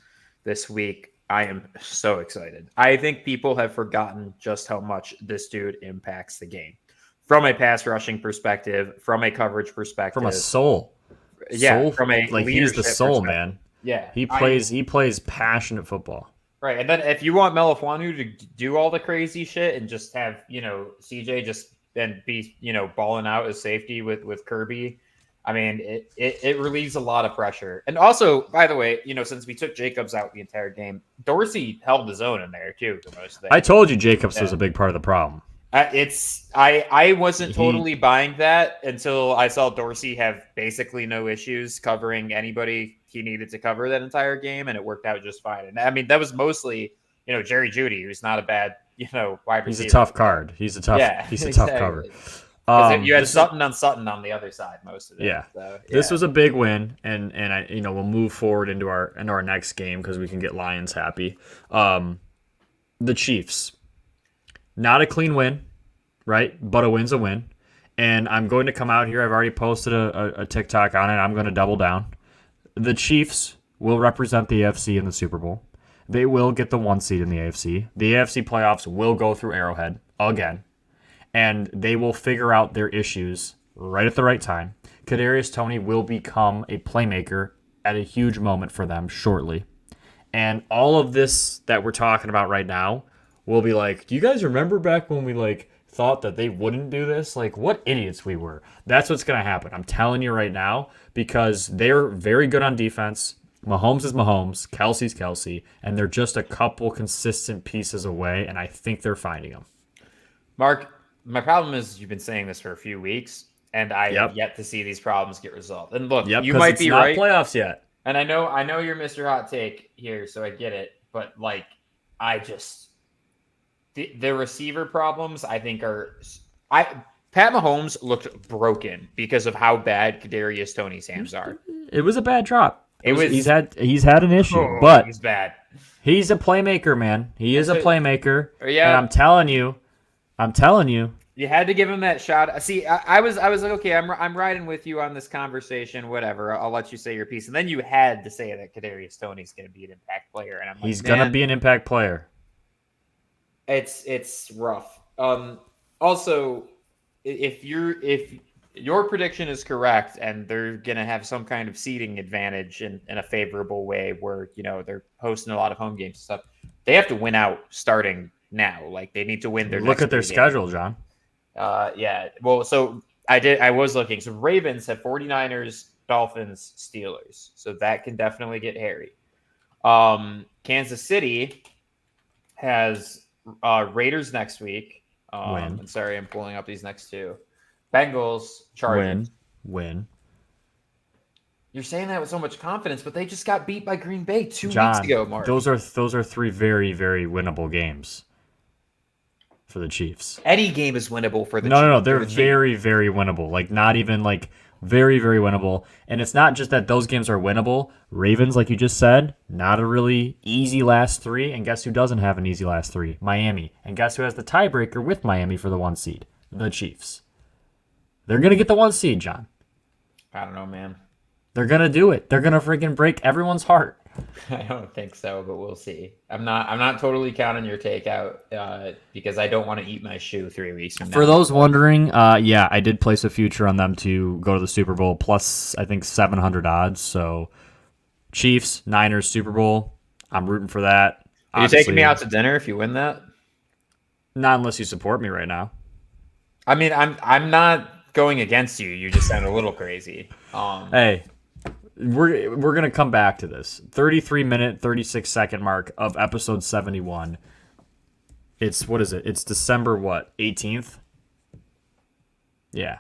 [SPEAKER 4] this week. I am so excited. I think people have forgotten just how much this dude impacts the game. From a pass rushing perspective, from a coverage perspective,
[SPEAKER 2] from a soul,
[SPEAKER 4] from a
[SPEAKER 2] like he's the soul man.
[SPEAKER 4] Yeah,
[SPEAKER 2] he plays passionate football.
[SPEAKER 4] Right, and then if you want Melifonwu to do all the crazy shit and just have CJ just then be balling out as safety with Kirby, I mean it relieves a lot of pressure. And also, by the way, since we took Jacobs out the entire game, Dorsey held his own in there too for most of the day.
[SPEAKER 2] I told you Jacobs was a big part of the problem.
[SPEAKER 4] I wasn't totally buying that until I saw Dorsey have basically no issues covering anybody he needed to cover that entire game, and it worked out just fine. And I mean, that was mostly, Jerry Jeudy, who's not a bad, wide receiver.
[SPEAKER 2] He's a tough card. He's a tough cover.
[SPEAKER 4] You had Sutton on the other side most of it.
[SPEAKER 2] Yeah.
[SPEAKER 4] So,
[SPEAKER 2] This was a big win, and we'll move forward into our next game because we can get Lions happy. The Chiefs. Not a clean win, right? But a win's a win. And I'm going to come out here. I've already posted a TikTok on it. I'm going to double down. The Chiefs will represent the AFC in the Super Bowl. They will get the 1 seed in the AFC. The AFC playoffs will go through Arrowhead again. And they will figure out their issues right at the right time. Kadarius Toney will become a playmaker at a huge moment for them shortly. And all of this that we're talking about right now, we'll be like, do you guys remember back when we thought that they wouldn't do this? Like, what idiots we were. That's what's going to happen. I'm telling you right now, because they're very good on defense. Mahomes is Mahomes, Kelsey's Kelsey, and they're just a couple consistent pieces away, and I think they're finding them.
[SPEAKER 4] Mark, my problem is you've been saying this for a few weeks, and I have yet to see these problems get resolved. And look, you might be right.
[SPEAKER 2] It's not playoffs yet.
[SPEAKER 4] And I know you're Mr. Hot Take here, so I get it. But the receiver problems, I think, Pat Mahomes looked broken because of how bad Kadarius Toney's hands are.
[SPEAKER 2] It was a bad drop. He's had an issue, but
[SPEAKER 4] he's bad.
[SPEAKER 2] He's a playmaker, man. He is a playmaker.
[SPEAKER 4] Yeah,
[SPEAKER 2] and I'm telling you,
[SPEAKER 4] you had to give him that shot. See, I was like, okay, I'm riding with you on this conversation. Whatever, I'll let you say your piece, and then you had to say that Kadarius Toney's going to be an impact player, and I'm like,
[SPEAKER 2] he's going to be an impact player.
[SPEAKER 4] It's rough. Also, if your prediction is correct and they're going to have some kind of seeding advantage in a favorable way where, they're hosting a lot of home games and stuff, they have to win out starting now. Like, they need to win their
[SPEAKER 2] Look at their schedule, John.
[SPEAKER 4] Yeah. Well, so I was looking. So Ravens have 49ers, Dolphins, Steelers. So that can definitely get hairy. Kansas City has Raiders next week. I'm sorry, I'm pulling up these next two. Bengals, Chargers.
[SPEAKER 2] Win.
[SPEAKER 4] You're saying that with so much confidence, but they just got beat by Green Bay 2
[SPEAKER 2] John,
[SPEAKER 4] weeks ago, Mark.
[SPEAKER 2] Those are three very, very winnable games. for the Chiefs.
[SPEAKER 4] Any game is winnable for the
[SPEAKER 2] No,
[SPEAKER 4] Chiefs.
[SPEAKER 2] no, no. They're very, very winnable. Like, not even like very, very winnable. And it's not just that those games are winnable. Ravens, like you just said, not a really easy last three. And guess who doesn't have an easy last three? Miami. And guess who has the tiebreaker with Miami for the 1 seed? The Chiefs. They're going to get the 1 seed, John.
[SPEAKER 4] I don't know, man.
[SPEAKER 2] They're going to do it. They're going to freaking break everyone's heart.
[SPEAKER 4] I don't think so, but we'll see. I'm not totally counting your take out because I don't want to eat my shoe 3 weeks from now.
[SPEAKER 2] For those wondering, yeah, I did place a future on them to go to the Super Bowl plus, I think, 700 odds. So Chiefs, Niners, Super Bowl. I'm rooting for that.
[SPEAKER 4] Are you taking me out to dinner if you win that?
[SPEAKER 2] Not unless you support me right now.
[SPEAKER 4] I mean, I'm not going against you. You just sound a little crazy.
[SPEAKER 2] Hey, we're gonna come back to this 33-minute, 36-second mark of episode 71. It's what is it? It's December what 18th. Yeah,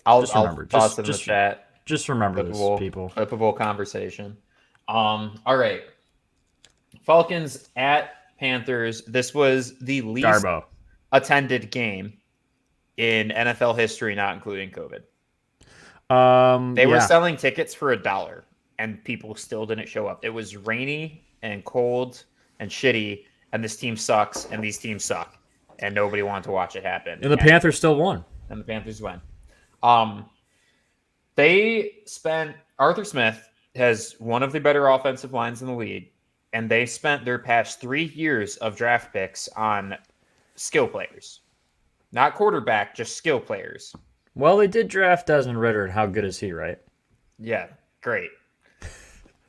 [SPEAKER 4] I'll
[SPEAKER 2] remember.
[SPEAKER 4] toss it in the chat.
[SPEAKER 2] Just remember this, people.
[SPEAKER 4] Clippable conversation. All right. Falcons at Panthers. This was the least attended game in NFL history, not including COVID. They were selling tickets for $1 and people still didn't show up. It was rainy and cold and shitty, and this team sucks and these teams suck, and nobody wanted to watch it happen.
[SPEAKER 2] And the Panthers still won.
[SPEAKER 4] And the Panthers won. Arthur Smith has one of the better offensive lines in the league, and they spent their past 3 years of draft picks on skill players. Not quarterback, just skill players.
[SPEAKER 2] Well, they did draft Desmond Ridder, and how good is he, right?
[SPEAKER 4] Yeah, great.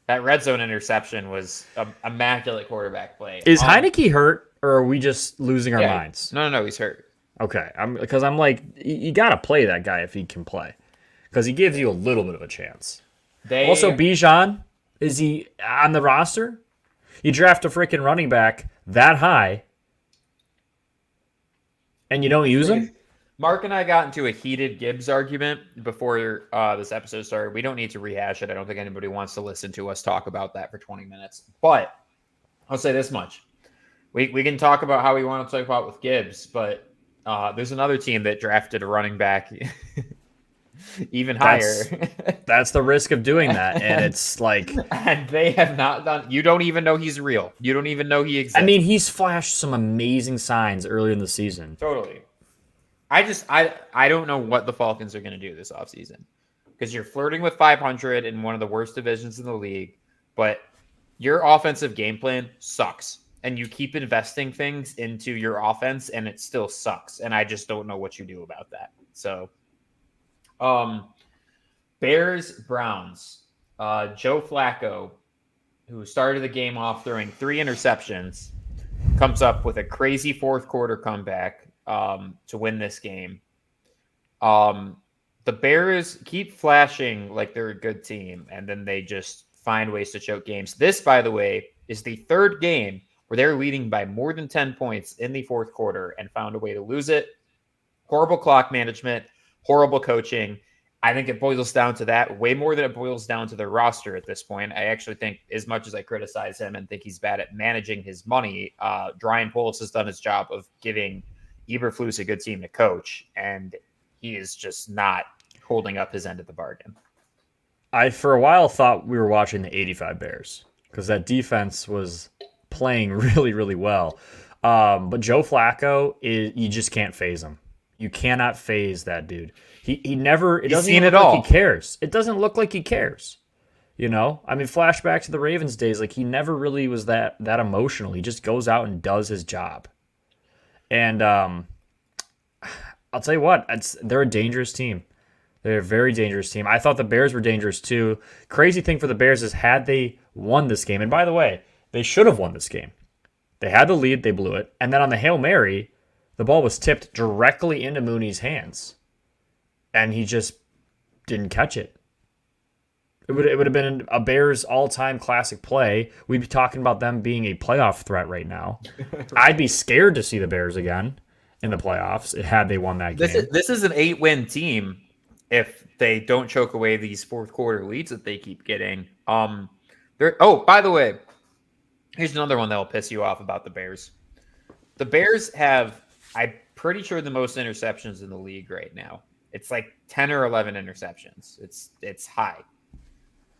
[SPEAKER 4] That red zone interception was an immaculate quarterback play.
[SPEAKER 2] Is Heineke hurt, or are we just losing our minds?
[SPEAKER 4] No, he's hurt.
[SPEAKER 2] Okay, because I'm like, you got to play that guy if he can play, because he gives you a little bit of a chance. Also, Bijan, is he on the roster? You draft a freaking running back that high, and you don't use him?
[SPEAKER 4] Mark and I got into a heated Gibbs argument before this episode started. We don't need to rehash it. I don't think anybody wants to listen to us talk about that for 20 minutes. But I'll say this much. We can talk about how we want to talk about with Gibbs, but there's another team that drafted a running back even higher.
[SPEAKER 2] That's the risk of doing that. And it's like...
[SPEAKER 4] And they have not done... You don't even know he's real. You don't even know he exists.
[SPEAKER 2] I mean, he's flashed some amazing signs early in the season.
[SPEAKER 4] Totally. I don't know what the Falcons are going to do this offseason, because you're flirting with 500 in one of the worst divisions in the league, but your offensive game plan sucks, and you keep investing things into your offense, and it still sucks, and I just don't know what you do about that. So, Bears, Browns, Joe Flacco, who started the game off throwing 3 interceptions, comes up with a crazy fourth quarter comeback to win this game. The Bears keep flashing like they're a good team, and then they just find ways to choke games. This, by the way, is the third game where they're leading by more than 10 points in the fourth quarter and found a way to lose it. Horrible clock management, horrible coaching. I think it boils down to that way more than it boils down to their roster at this point. I actually think, as much as I criticize him and think he's bad at managing his money, Ryan Poles has done his job of giving Eberflus a good team to coach, and he is just not holding up his end of the bargain.
[SPEAKER 2] I, for a while, thought we were watching the 85 Bears because that defense was playing really, really well. But Joe Flacco, you just can't phase him. You cannot phase that dude. He never. It doesn't look like he cares. It doesn't look like he cares. You know, I mean, flashback to the Ravens days, like he never really was that emotional. He just goes out and does his job. And I'll tell you what, they're a dangerous team. They're a very dangerous team. I thought the Bears were dangerous too. Crazy thing for the Bears is had they won this game, and by the way, they should have won this game. They had the lead, they blew it. And then on the Hail Mary, the ball was tipped directly into Mooney's hands. And he just didn't catch it. It would have been a Bears all-time classic play. We'd be talking about them being a playoff threat right now. I'd be scared to see the Bears again in the playoffs had they won that game.
[SPEAKER 4] This is an 8-win team if they don't choke away these fourth quarter leads that they keep getting. By the way, here's another one that will piss you off about the Bears. The Bears have, I'm pretty sure the most interceptions in the league right now. It's like 10 or 11 interceptions. It's high.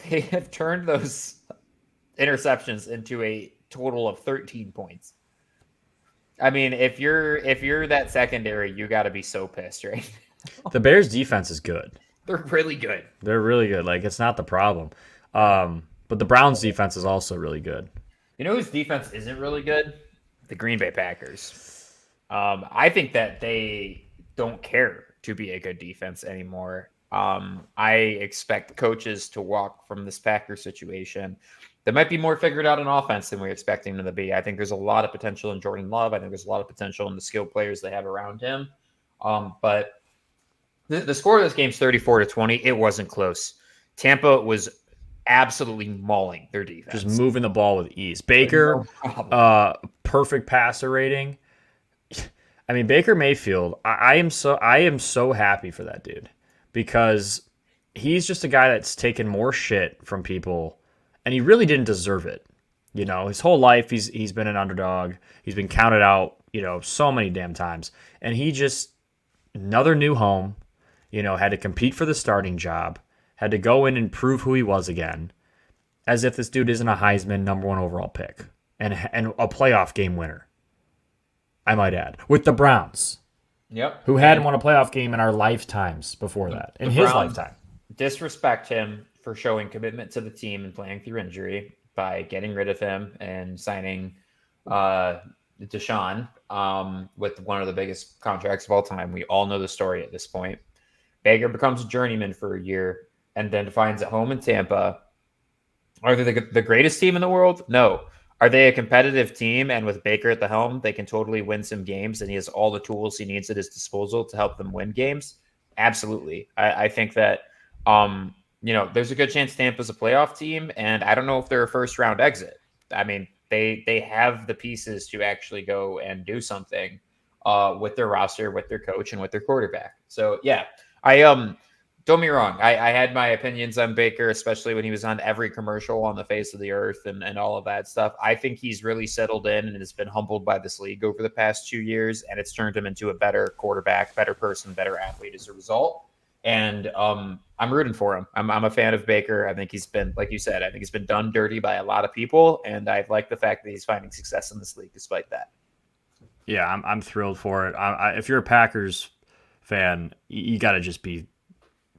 [SPEAKER 4] They have turned those interceptions into a total of 13 points. I mean, if you're that secondary, you got to be so pissed, right?
[SPEAKER 2] The Bears' defense is good.
[SPEAKER 4] They're really good.
[SPEAKER 2] They're really good. Like, it's not the problem. But the Browns' defense is also really good.
[SPEAKER 4] You know whose defense isn't really good? The Green Bay Packers. I think that they don't care to be a good defense anymore. I expect coaches to walk from this Packers situation. They might be more figured out in offense than we're expecting them to be. I think there's a lot of potential in Jordan Love. I think there's a lot of potential in the skilled players they have around him. But the score of this game is 34-20. It wasn't close. Tampa was absolutely mauling their defense.
[SPEAKER 2] Just moving the ball with ease. Baker, perfect passer rating. I mean, Baker Mayfield, I am so happy for that dude because he's just a guy that's taken more shit from people, and he really didn't deserve it. You know, his whole life he's been an underdog. He's been counted out, so many damn times, and he just another new home. Had to compete for the starting job, had to go in and prove who he was again, as if this dude isn't a Heisman #1 overall pick and a playoff game winner. I might add, with the Browns.
[SPEAKER 4] Yep.
[SPEAKER 2] Who hadn't won a playoff game in our lifetimes before that, in his lifetime.
[SPEAKER 4] Disrespect him for showing commitment to the team and playing through injury by getting rid of him and signing Deshaun with one of the biggest contracts of all time. We all know the story at this point. Baker becomes a journeyman for a year and then finds a home in Tampa. Are they the greatest team in the world? No. Are they a competitive team? And with Baker at the helm, they can totally win some games, and he has all the tools he needs at his disposal to help them win games? Absolutely. I think that, there's a good chance Tampa's a playoff team, and I don't know if they're a first-round exit. I mean, they have the pieces to actually go and do something with their roster, with their coach, and with their quarterback. So, yeah, don't be wrong. I had my opinions on Baker, especially when he was on every commercial on the face of the earth and all of that stuff. I think he's really settled in and has been humbled by this league over the past 2 years, and it's turned him into a better quarterback, better person, better athlete as a result. And I'm rooting for him. I'm a fan of Baker. I think he's been, like you said, I think he's been done dirty by a lot of people, and I like the fact that he's finding success in this league despite that.
[SPEAKER 2] Yeah, I'm thrilled for it. If you're a Packers fan, you got to just be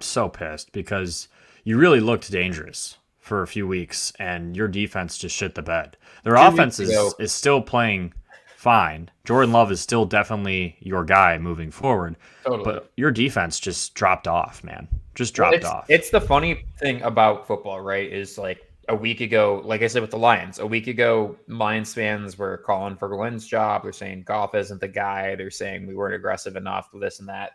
[SPEAKER 2] so pissed because you really looked dangerous for a few weeks and your defense just shit the bed. Their offense is still playing fine. Jordan Love is still definitely your guy moving forward. Totally. But your defense just dropped off, man. Just dropped off.
[SPEAKER 4] It's the funny thing about football, right? Is like a week ago, like I said with the Lions, a week ago, Lions fans were calling for Lynn's job. They're saying Goff isn't the guy. They're saying we weren't aggressive enough with this and that.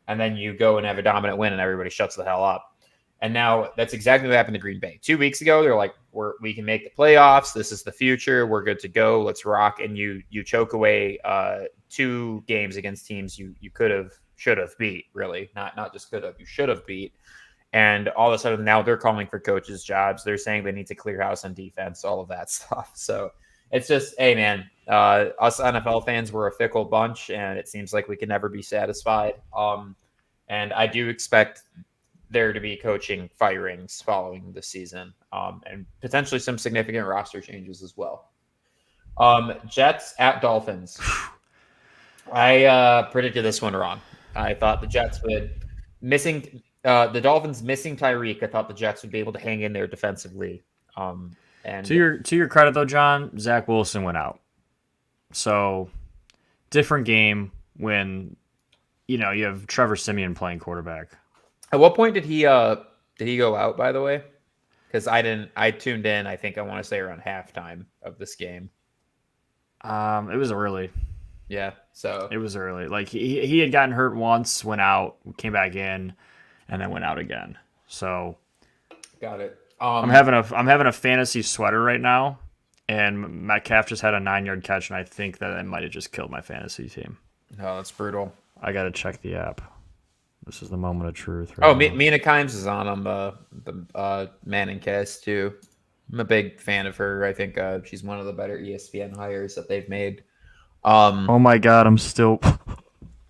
[SPEAKER 4] And then you go and have a dominant win and everybody shuts the hell up. And now that's exactly what happened to Green Bay. 2 weeks ago, they're like, we can make the playoffs. This is the future. We're good to go. Let's rock. And you choke away 2 games against teams you should have beat, really. Not just could have. You should have beat. And all of a sudden now they're calling for coaches' jobs. They're saying they need to clear house on defense, all of that stuff. So it's just, hey, man, us NFL fans, we're a fickle bunch, and it seems like we can never be satisfied. And I do expect there to be coaching firings following the season, and potentially some significant roster changes as well. Jets at Dolphins. I predicted this one wrong. I thought the Jets would the Dolphins missing Tyreek. I thought the Jets would be able to hang in there defensively. And
[SPEAKER 2] to your credit though, John, Zach Wilson went out. So different game when you have Trevor Siemian playing quarterback.
[SPEAKER 4] At what point did he go out, by the way? Because I tuned in, I think I want to say around halftime of this game.
[SPEAKER 2] It was early.
[SPEAKER 4] Yeah, so
[SPEAKER 2] it was early. Like he had gotten hurt once, went out, came back in, and then went out again. So
[SPEAKER 4] got it.
[SPEAKER 2] I'm having a fantasy sweater right now, and Metcalf just had a 9-yard catch, and I think that it might have just killed my fantasy team.
[SPEAKER 4] Oh, that's brutal.
[SPEAKER 2] I got to check the app. This is the moment of truth.
[SPEAKER 4] Right Mina Kimes is on the Manning cast too. I'm a big fan of her. I think she's one of the better ESPN hires that they've made.
[SPEAKER 2] Oh my God, I'm still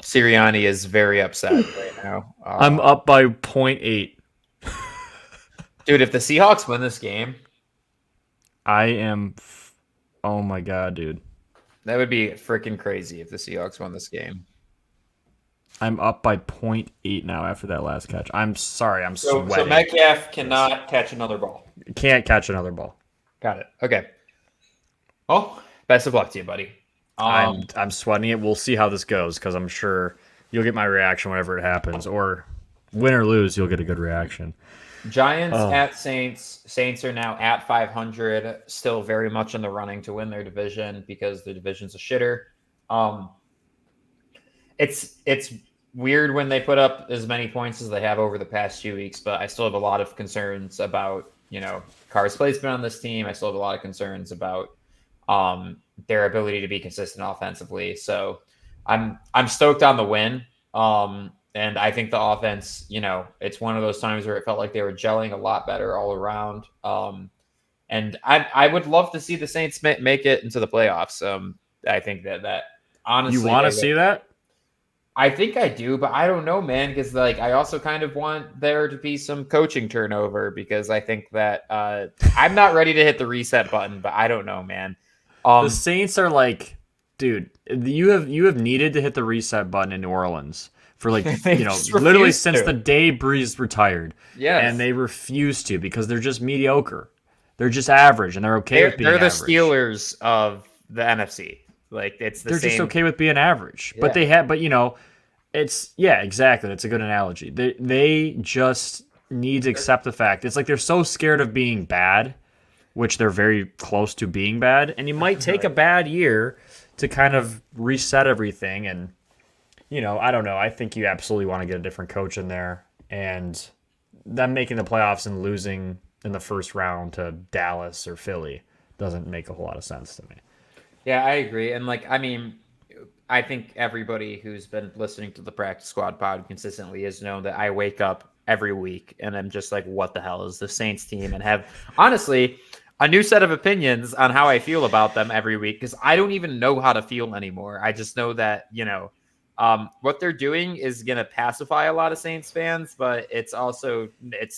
[SPEAKER 4] Sirianni is very upset right now.
[SPEAKER 2] I'm up by 0.8.
[SPEAKER 4] Dude, if the Seahawks win this game,
[SPEAKER 2] I am. Oh my god, dude.
[SPEAKER 4] that would be freaking crazy if the Seahawks won this game.
[SPEAKER 2] I'm up by 0.8 now after that last catch. I'm sorry, I'm
[SPEAKER 4] So
[SPEAKER 2] sweating.
[SPEAKER 4] Metcalf cannot catch another ball.
[SPEAKER 2] Can't catch another ball.
[SPEAKER 4] Got it. Okay. Well, best of luck to you, buddy.
[SPEAKER 2] I'm sweating it. We'll see how this goes because I'm sure you'll get my reaction whenever it happens, or win or lose, you'll get a good reaction.
[SPEAKER 4] Giants at Saints. Saints are now at 500, still very much in the running to win their division because the division's a shitter. It's weird when they put up as many points as they have over the past few weeks, but I still have a lot of concerns about, Carr's placement on this team. I still have a lot of concerns about their ability to be consistent offensively. So I'm stoked on the win. And I think the offense, it's one of those times where it felt like they were gelling a lot better all around. And I would love to see the Saints make it into the playoffs. I think that honestly,
[SPEAKER 2] you want to see that?
[SPEAKER 4] I think I do, but I don't know, man, because I also kind of want there to be some coaching turnover because I think that I'm not ready to hit the reset button, but I don't know, man.
[SPEAKER 2] The Saints are like, dude, you have needed to hit the reset button in New Orleans for literally since the day Breeze retired.
[SPEAKER 4] Yes.
[SPEAKER 2] And they refuse to because they're just mediocre. They're just average, and they're okay with being
[SPEAKER 4] average.
[SPEAKER 2] They're
[SPEAKER 4] the Steelers of the NFC. They're
[SPEAKER 2] just okay with being average. But it's exactly. That's a good analogy. They just need to accept the fact. It's like they're so scared of being bad, which they're very close to being bad, and you might take a bad year to kind of reset everything. And I don't know. I think you absolutely want to get a different coach in there, and them making the playoffs and losing in the first round to Dallas or Philly doesn't make a whole lot of sense to me.
[SPEAKER 4] Yeah, I agree. And I think everybody who's been listening to the Practice Squad pod consistently has known that I wake up every week and I'm just like, what the hell is the Saints team? And have honestly a new set of opinions on how I feel about them every week because I don't even know how to feel anymore. I just know that, what they're doing is going to pacify a lot of Saints fans, but it's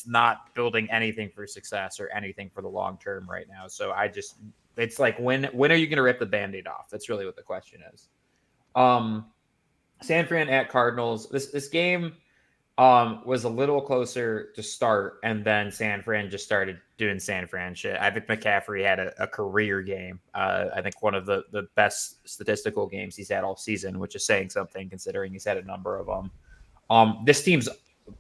[SPEAKER 4] not building anything for success or anything for the long term right now. So it's like, when are you going to rip the Band-Aid off? That's really what the question is. San Fran at Cardinals. This game was a little closer to start, and then San Fran just started doing San Fran shit. I think McCaffrey had a career game. I think one of the best statistical games he's had all season, which is saying something considering he's had a number of them. This team's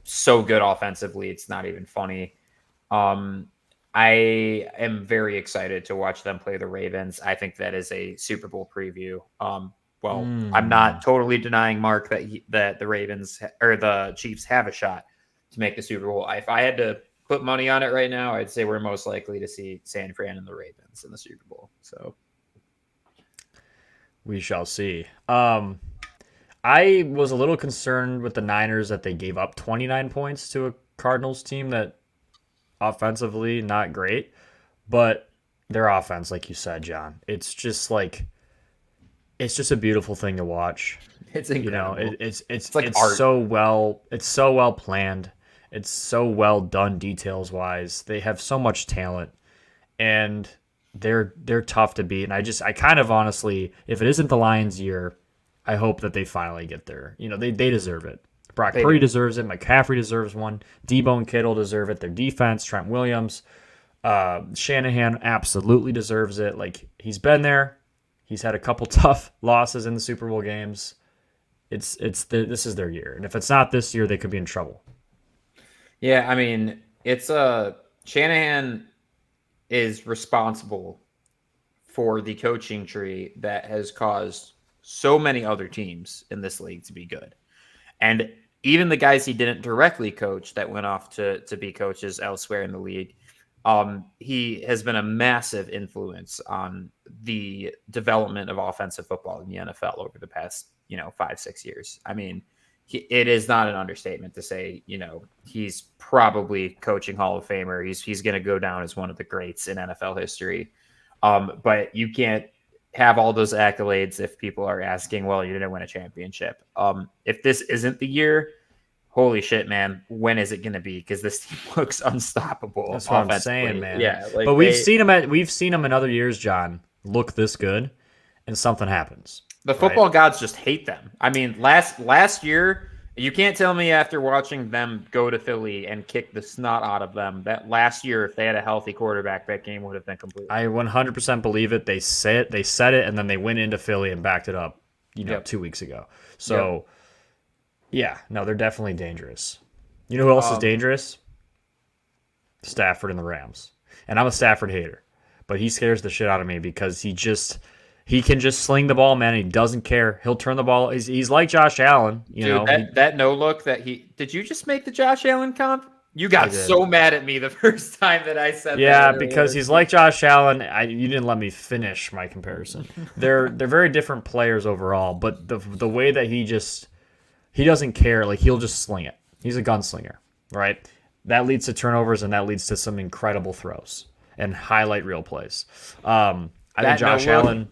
[SPEAKER 4] so good offensively, it's not even funny. I am very excited to watch them play the Ravens. I think that is a Super Bowl preview. I'm not totally denying Mark that the Ravens or the Chiefs have a shot to make the Super Bowl. If I had to put money on it right now, I'd say we're most likely to see San Fran and the Ravens in the Super Bowl. So
[SPEAKER 2] we shall see. I was a little concerned with the Niners that they gave up 29 points to a Cardinals team that offensively not great, but their offense, like you said, John, it's just a beautiful thing to watch.
[SPEAKER 4] it's incredible.
[SPEAKER 2] It's
[SPEAKER 4] like art.
[SPEAKER 2] so well planned. It's so well done details wise. They have so much talent, and they're tough to beat. And I kind of honestly, if it isn't the Lions' year, I hope that they finally get there. They deserve it. Brock Purdy deserves it. McCaffrey deserves one. Debo and Kittle deserve it. Their defense, Trent Williams, Shanahan absolutely deserves it. He's been there. He's had a couple tough losses in the Super Bowl games. This is their year, and if it's not this year, they could be in trouble.
[SPEAKER 4] Yeah, I mean, it's Shanahan is responsible for the coaching tree that has caused so many other teams in this league to be good, and even the guys he didn't directly coach that went off to be coaches elsewhere in the league. He has been a massive influence on the development of offensive football in the NFL over the past, 5-6 years. I mean, it is not an understatement to say, he's probably coaching Hall of Famer. He's going to go down as one of the greats in NFL history. But you can't have all those accolades if people are asking, well, you didn't win a championship. If this isn't the year, holy shit, man, when is it going to be? Because this team looks unstoppable.
[SPEAKER 2] That's what I'm saying, man.
[SPEAKER 4] Yeah, like
[SPEAKER 2] but we've seen him in other years, John, look this good, and something happens.
[SPEAKER 4] The football gods just hate them. I mean, last year, you can't tell me after watching them go to Philly and kick the snot out of them that last year, if they had a healthy quarterback, that game would have been complete.
[SPEAKER 2] I 100% believe it. They said it, and then they went into Philly and backed it up, 2 weeks ago. So, yeah, no, they're definitely dangerous. You know who else is dangerous? Stafford and the Rams. And I'm a Stafford hater, but he scares the shit out of me because he can just sling the ball, man. He doesn't care. He'll turn the ball. He's like Josh Allen,
[SPEAKER 4] that no look that did you just make the Josh Allen comp? You got so mad at me the first time that I said that.
[SPEAKER 2] Yeah, because he's like Josh Allen. You didn't let me finish my comparison. They're very different players overall, but the way that he doesn't care, like he'll just sling it. He's a gunslinger, right? That leads to turnovers and that leads to some incredible throws and highlight reel plays. I think Josh Allen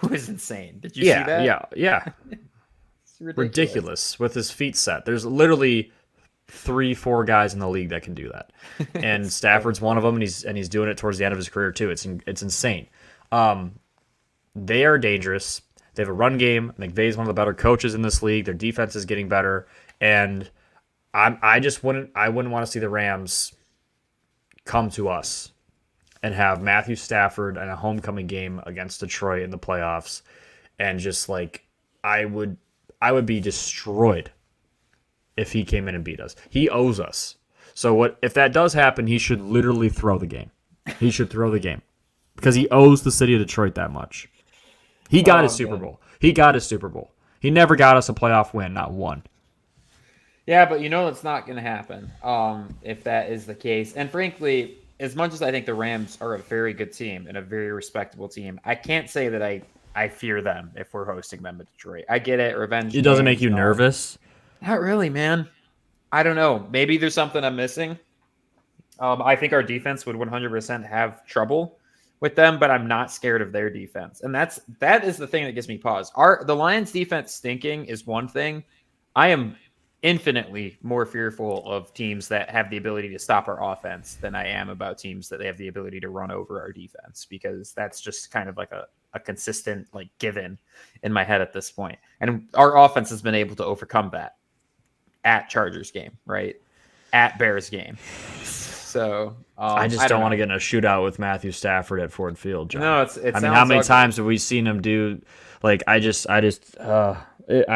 [SPEAKER 4] was insane. Did you see that?
[SPEAKER 2] Yeah. It's ridiculous with his feet set. There's literally 3-4 guys in the league that can do that, and Stafford's one of them, and he's doing it towards the end of his career too. It's insane. They are dangerous. They have a run game. McVay's one of the better coaches in this league. Their defense is getting better, and I wouldn't want to see the Rams come to us and have Matthew Stafford and a homecoming game against Detroit in the playoffs, and just like I would be destroyed if he came in and beat us. He owes us. So if that does happen, he should literally throw the game. He should throw the game because he owes the city of Detroit that much. He got his Super Bowl. He got his Super Bowl. He never got us a playoff win, not one.
[SPEAKER 4] Yeah, but that's not going to happen if that is the case. And frankly, as much as I think the Rams are a very good team and a very respectable team, I can't say that I fear them if we're hosting them at Detroit. I get it. Revenge.
[SPEAKER 2] It doesn't make you nervous?
[SPEAKER 4] Not really, man. I don't know. Maybe there's something I'm missing. I think our defense would 100% have trouble with them, but I'm not scared of their defense. And that is the thing that gives me pause. The Lions defense stinking is one thing. I am infinitely more fearful of teams that have the ability to stop our offense than I am about teams that they have the ability to run over our defense, because that's just kind of like a consistent given in my head at this point. And our offense has been able to overcome that at Chargers game, right? At Bears game. So
[SPEAKER 2] I just don't want to get in a shootout with Matthew Stafford at Ford Field, John.
[SPEAKER 4] No,
[SPEAKER 2] I mean, how many times have we seen him do? I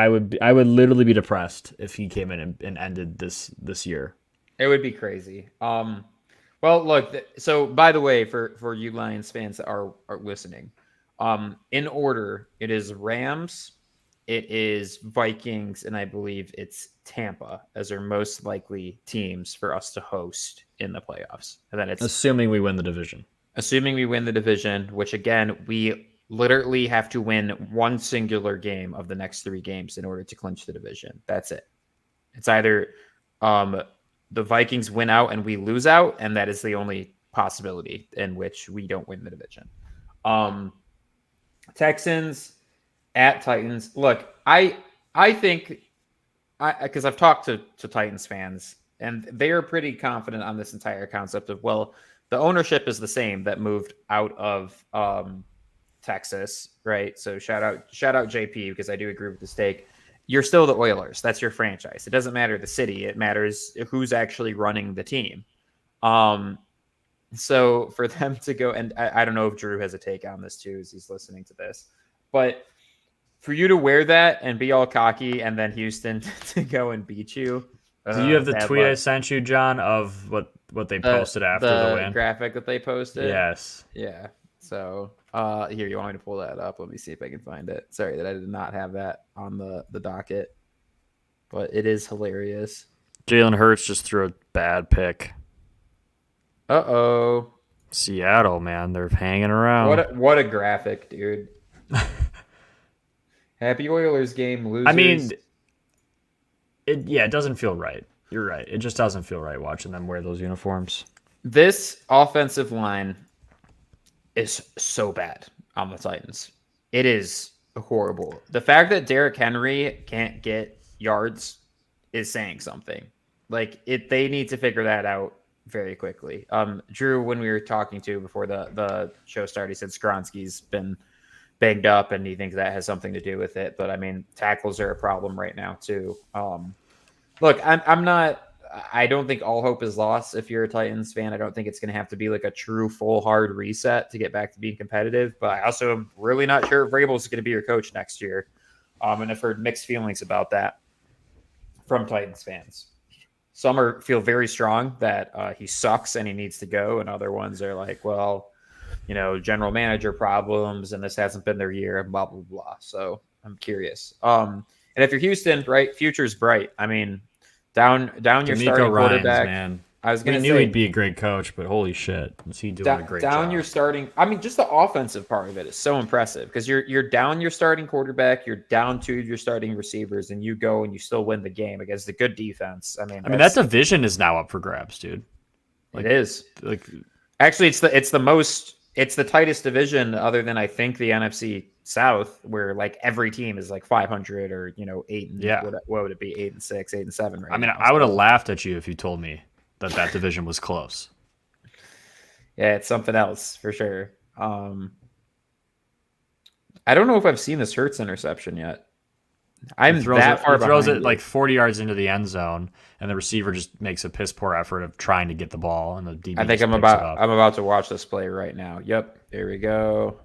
[SPEAKER 2] would literally be depressed if he came in and ended this year.
[SPEAKER 4] It would be crazy. Well, look. So, by the way, for you Lions fans that are listening, in order, it is Rams, it is Vikings, and I believe it's Tampa as our most likely teams for us to host in the playoffs. And then it's
[SPEAKER 2] assuming we win the division.
[SPEAKER 4] Assuming we win the division, which again we literally have to win one singular game of the next 3 games in order to clinch the division. That's it. It's either the Vikings win out and we lose out, and that is the only possibility in which we don't win the division. Texans at Titans. Look, I think because I've talked to Titans fans, and they are pretty confident on this entire concept of, well, the ownership is the same that moved out of Texas, right? So shout out JP, because I do agree with this take. You're still the Oilers. That's your franchise. It doesn't matter the city. It matters who's actually running the team. So for them to go, and I don't know if Drew has a take on this too, as he's listening to this, but for you to wear that and be all cocky, and then Houston to go and beat you.
[SPEAKER 2] Do you have the tweet I sent you, John, of what they posted after the win?
[SPEAKER 4] Graphic that they posted?
[SPEAKER 2] Yes.
[SPEAKER 4] Yeah. So here, you want me to pull that up? Let me see if I can find it. Sorry that I did not have that on the docket, but it is hilarious.
[SPEAKER 2] Jalen Hurts just threw a bad pick.
[SPEAKER 4] Uh-oh.
[SPEAKER 2] Seattle, man, they're hanging around.
[SPEAKER 4] What a graphic, dude. Happy Oilers game, losers.
[SPEAKER 2] I mean, it doesn't feel right. You're right. It just doesn't feel right watching them wear those uniforms.
[SPEAKER 4] This offensive line is so bad on the Titans. it is horrible. The fact that Derrick Henry can't get yards is saying something. Like they need to figure that out very quickly. Drew, when we were talking to before the show started, he said Skronsky's been banged up and he thinks that has something to do with it. But I mean, tackles are a problem right now too. Look, I don't think all hope is lost if you're a Titans fan. I don't think it's going to have to be like a true full hard reset to get back to being competitive. But I also am really not sure if Vrabel's going to be your coach next year. And I've heard mixed feelings about that from Titans fans. Some feel very strong that he sucks and he needs to go. And other ones are like, well, general manager problems and this hasn't been their year and blah, blah, blah. So I'm curious. And if you're Houston, right, future's bright. I mean, down your starting quarterback.
[SPEAKER 2] Man.
[SPEAKER 4] I was going to say,
[SPEAKER 2] knew he'd be a great coach, but holy shit, is he doing a great job?
[SPEAKER 4] Down your starting. I mean, just the offensive part of it is so impressive because you're down your starting quarterback, you're down 2 of your starting receivers, and you go and you still win the game against the good defense. I mean,
[SPEAKER 2] that division is now up for grabs, dude.
[SPEAKER 4] It is. Actually, it's the tightest division other than I think the NFC South, where like every team is like 500 or 8 and what would it be, 8 and 6, 8 and 7 right now.
[SPEAKER 2] I would have laughed at you if you told me that division was close.
[SPEAKER 4] Yeah, it's something else for sure. I don't know if I've seen this Hurts interception yet. He
[SPEAKER 2] throws it like 40 yards into the end zone, and the receiver just makes a piss poor effort of trying to get the ball, and the DB.
[SPEAKER 4] I think I'm about to watch this play right now. Yep, there we go.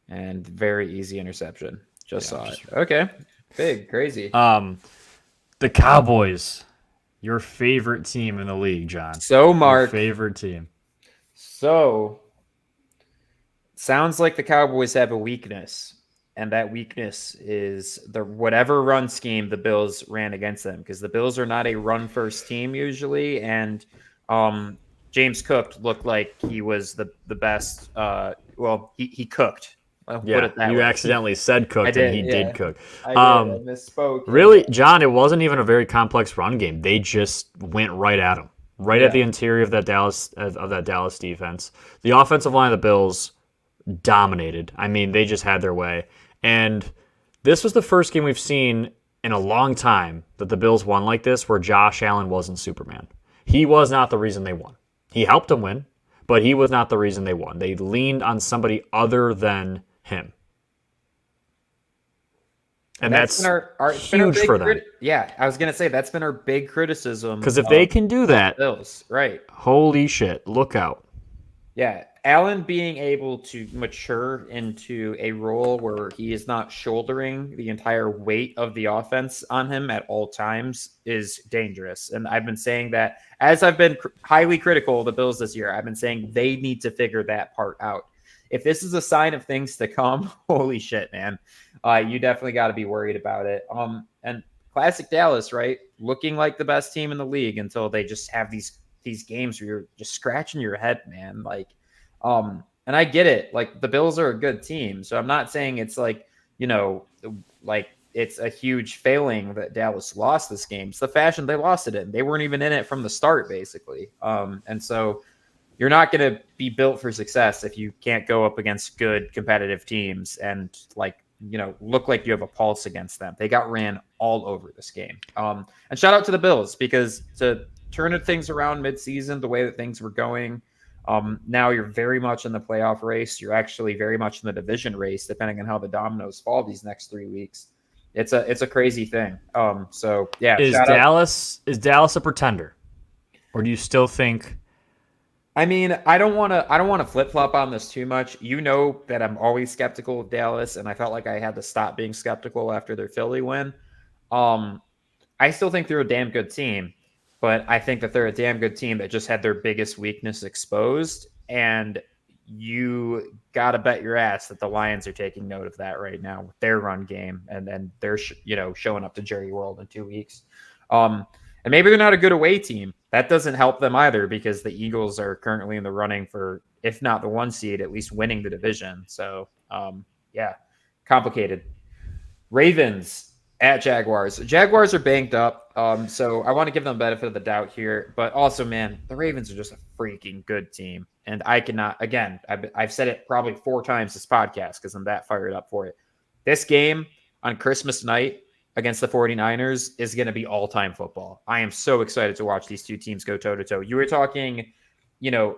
[SPEAKER 4] And very easy interception. Saw it. Okay, big, crazy.
[SPEAKER 2] The Cowboys, your favorite team in the league, John.
[SPEAKER 4] So, Mark,
[SPEAKER 2] your favorite team.
[SPEAKER 4] So, sounds like the Cowboys have a weakness. And that weakness is whatever run scheme the Bills ran against them, because the Bills are not a run-first team usually. And James Cook looked like he was the best. He cooked. I'll put it that
[SPEAKER 2] you
[SPEAKER 4] way.
[SPEAKER 2] Accidentally said cooked, and he did cook.
[SPEAKER 4] I misspoke.
[SPEAKER 2] Really, John, it wasn't even a very complex run game. They just went right at him, at the interior of that Dallas defense. The offensive line of the Bills dominated. I mean, they just had their way. And this was the first game we've seen in a long time that the Bills won like this, where Josh Allen wasn't Superman. He was not the reason they won. He helped them win, but he was not the reason they won. They leaned on somebody other than him. And that's huge for them.
[SPEAKER 4] I was going to say that's been our big criticism.
[SPEAKER 2] Because if they can do that,
[SPEAKER 4] Bills, right?
[SPEAKER 2] Holy shit, look out.
[SPEAKER 4] Yeah, Allen being able to mature into a role where he is not shouldering the entire weight of the offense on him at all times is dangerous. And I've been saying that as I've been highly critical of the Bills this year, I've been saying they need to figure that part out. If this is a sign of things to come, holy shit, man, you definitely got to be worried about it. And classic Dallas, right? Looking like the best team in the league until they just have these games where you're just scratching your head, man. And I get it. Like, the Bills are a good team, so I'm not saying it's it's a huge failing that Dallas lost this game. It's the fashion they lost it in. They weren't even in it from the start, basically. And so you're not going to be built for success if you can't go up against good competitive teams and look like you have a pulse against them. They got ran all over this game. And shout out to the Bills, because to turn things around midseason, the way that things were going, now you're very much in the playoff race. You're actually very much in the division race, depending on how the dominoes fall these next 3 weeks. It's a crazy thing. So yeah.
[SPEAKER 2] Is Dallas a pretender, or do you still think?
[SPEAKER 4] I mean, I don't want to flip flop on this too much. You know that I'm always skeptical of Dallas, and I felt like I had to stop being skeptical after their Philly win. I still think they're a damn good team. But I think that they're a damn good team that just had their biggest weakness exposed. And you got to bet your ass that the Lions are taking note of that right now with their run game. And then they're, showing up to Jerry World in 2 weeks. And maybe they're not a good away team. That doesn't help them either, because the Eagles are currently in the running for, if not the 1 seed, at least winning the division. So, complicated. Ravens at Jaguars. Jaguars are banked up, so I want to give them the benefit of the doubt here. But also, man, the Ravens are just a freaking good team. And I cannot, again, I've said it probably 4 times this podcast because I'm that fired up for it. This game on Christmas night against the 49ers is going to be all-time football. I am so excited to watch these two teams go toe-to-toe. You were talking,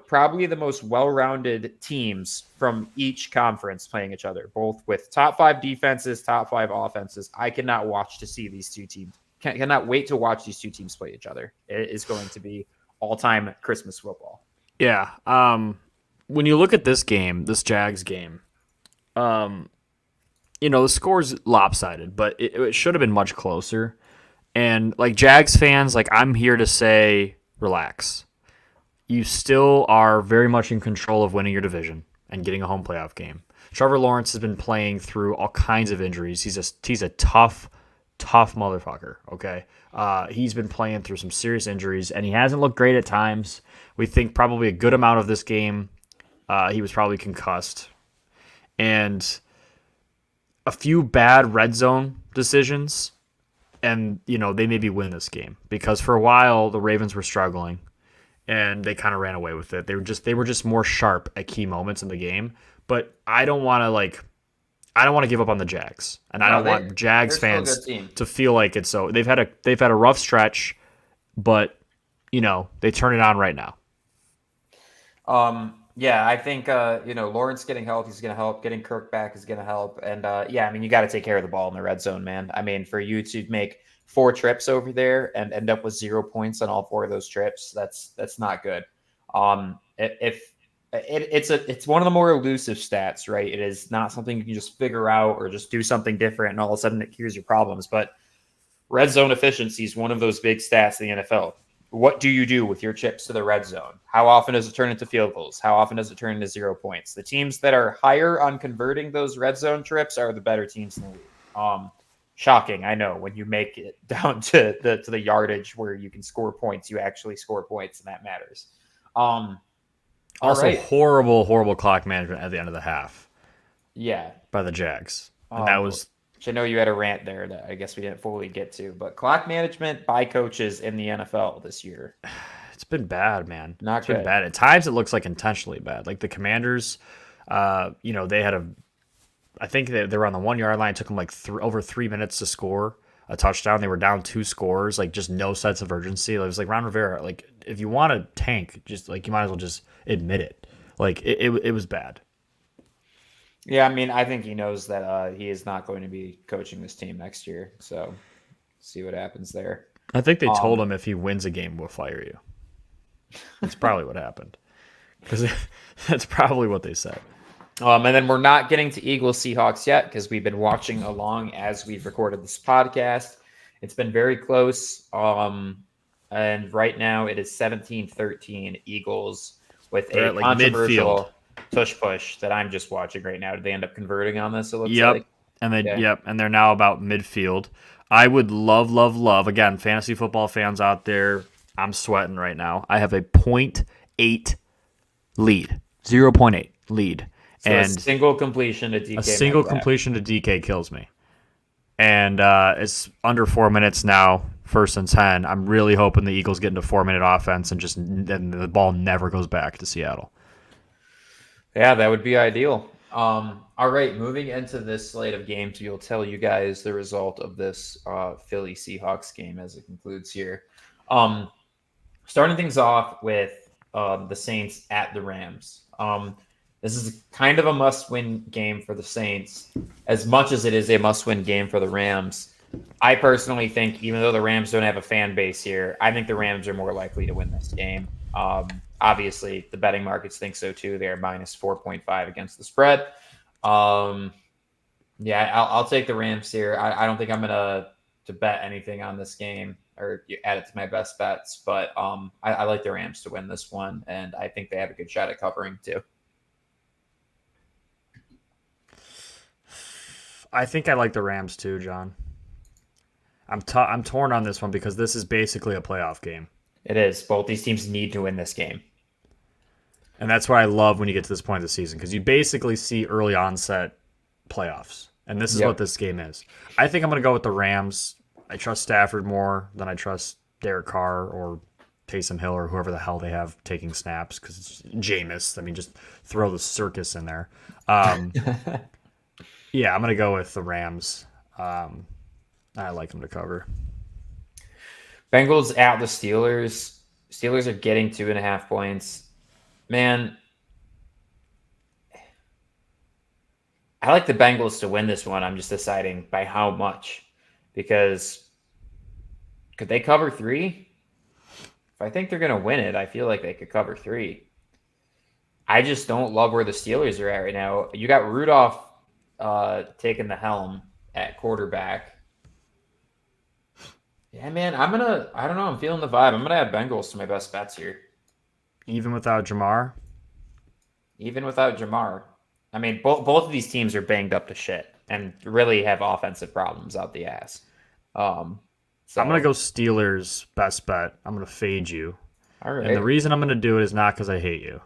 [SPEAKER 4] probably the most well-rounded teams from each conference playing each other, both with top 5 defenses, top 5 offenses. I cannot wait to watch these two teams play each other. It is going to be all-time Christmas football.
[SPEAKER 2] Yeah. When you look at this game, this Jags game, the score's lopsided, but it should have been much closer. And like Jags fans, like I'm here to say, relax. You still are very much in control of winning your division and getting a home playoff game. Trevor Lawrence has been playing through all kinds of injuries. He's a tough motherfucker, okay? He's been playing through some serious injuries, and he hasn't looked great at times. We think probably a good amount of this game, he was probably concussed. And a few bad red zone decisions, and, they maybe win this game. Because for a while, the Ravens were struggling, and they kind of ran away with it. They were just more sharp at key moments in the game. But I don't want to give up on the Jags, and I don't want Jags fans to feel like it's so. They've had a rough stretch, but they turn it on right now.
[SPEAKER 4] Yeah, I think Lawrence getting healthy is going to help. Getting Kirk back is going to help, and you got to take care of the ball in the red zone, man. I mean, for you to make 4 trips over there and end up with 0 points on all 4 of those trips, that's not good. It's one of the more elusive stats, right? It is not something you can just figure out or just do something different and all of a sudden it cures your problems. But red zone efficiency is one of those big stats in the NFL. What do you do with your chips to the red zone? How often does it turn into field goals? How often does it turn into 0 points? The teams that are higher on converting those red zone trips are the better teams in the league. Shocking, I know. When you make it down to the yardage where you can score points, you actually score points, and that matters.
[SPEAKER 2] Also, horrible clock management at the end of the half.
[SPEAKER 4] Yeah.
[SPEAKER 2] By the Jags. And that was...
[SPEAKER 4] I know you had a rant there that I guess we didn't fully get to, but clock management by coaches in the NFL this year.
[SPEAKER 2] It's been bad, man.
[SPEAKER 4] Not
[SPEAKER 2] it's
[SPEAKER 4] good.
[SPEAKER 2] Been bad. At times it looks like intentionally bad. Like the Commanders, they had I think they were on the 1 yard line. It took them like over 3 minutes to score a touchdown. They were down 2 scores, like just no sense of urgency. It was like Ron Rivera, like if you want to tank, just like you might as well just admit it. Like it was bad.
[SPEAKER 4] Yeah, I mean, I think he knows that he is not going to be coaching this team next year. So see what happens there.
[SPEAKER 2] I think they told him if he wins a game, we'll fire you. That's probably what happened. Because that's probably what they said.
[SPEAKER 4] And then we're not getting to Eagles Seahawks yet because we've been watching along as we've recorded this podcast. It's been very close. And right now it is 17-13 Eagles with a controversial push that I'm just watching right now. Did they end up converting on this? It looks like.
[SPEAKER 2] And they're now about midfield. I would love again, fantasy football fans out there. I'm sweating right now. I have a 0.8 lead, 0.8 lead.
[SPEAKER 4] So and a single completion to DK.
[SPEAKER 2] A single completion to DK kills me. And it's under 4 minutes now, 1st and 10. I'm really hoping the Eagles get into 4-minute offense and the ball never goes back to Seattle.
[SPEAKER 4] Yeah, that would be ideal. All right, moving into this slate of games, we'll tell you guys the result of this Philly Seahawks game as it concludes here. Starting things off with the Saints at the Rams. This is kind of a must-win game for the Saints, as much as it is a must-win game for the Rams. I personally think, even though the Rams don't have a fan base here, I think the Rams are more likely to win this game. Obviously, the betting markets think so too. They're minus 4.5 against the spread. I'll take the Rams here. I don't think I'm going to bet anything on this game or add it to my best bets, but I like the Rams to win this one, and I think they have a good shot at covering too.
[SPEAKER 2] I think I like the Rams too, John. I'm torn on this one because this is basically a playoff game.
[SPEAKER 4] It is. Both these teams need to win this game.
[SPEAKER 2] And that's what I love when you get to this point of the season, because you basically see early onset playoffs. And this is what this game is. I think I'm going to go with the Rams. I trust Stafford more than I trust Derek Carr or Taysom Hill or whoever the hell they have taking snaps because it's Jameis. I mean, just throw the circus in there. Yeah, I'm going to go with the Rams. I like them to cover.
[SPEAKER 4] Bengals at the Steelers. Steelers are getting 2.5 points. Man, I like the Bengals to win this one. I'm just deciding by how much. Because could they cover 3? If I think they're going to win it, I feel like they could cover 3. I just don't love where the Steelers are at right now. You got Rudolph taking the helm at quarterback. Yeah, man, I don't know, I'm feeling the vibe. I'm going to add Bengals to my best bets here.
[SPEAKER 2] Even without Jamar?
[SPEAKER 4] Even without Jamar. I mean, both of these teams are banged up to shit and really have offensive problems out the ass. So
[SPEAKER 2] I'm going to go Steelers best bet. I'm going to fade you.
[SPEAKER 4] All right.
[SPEAKER 2] And the reason I'm going to do it is not because I hate you.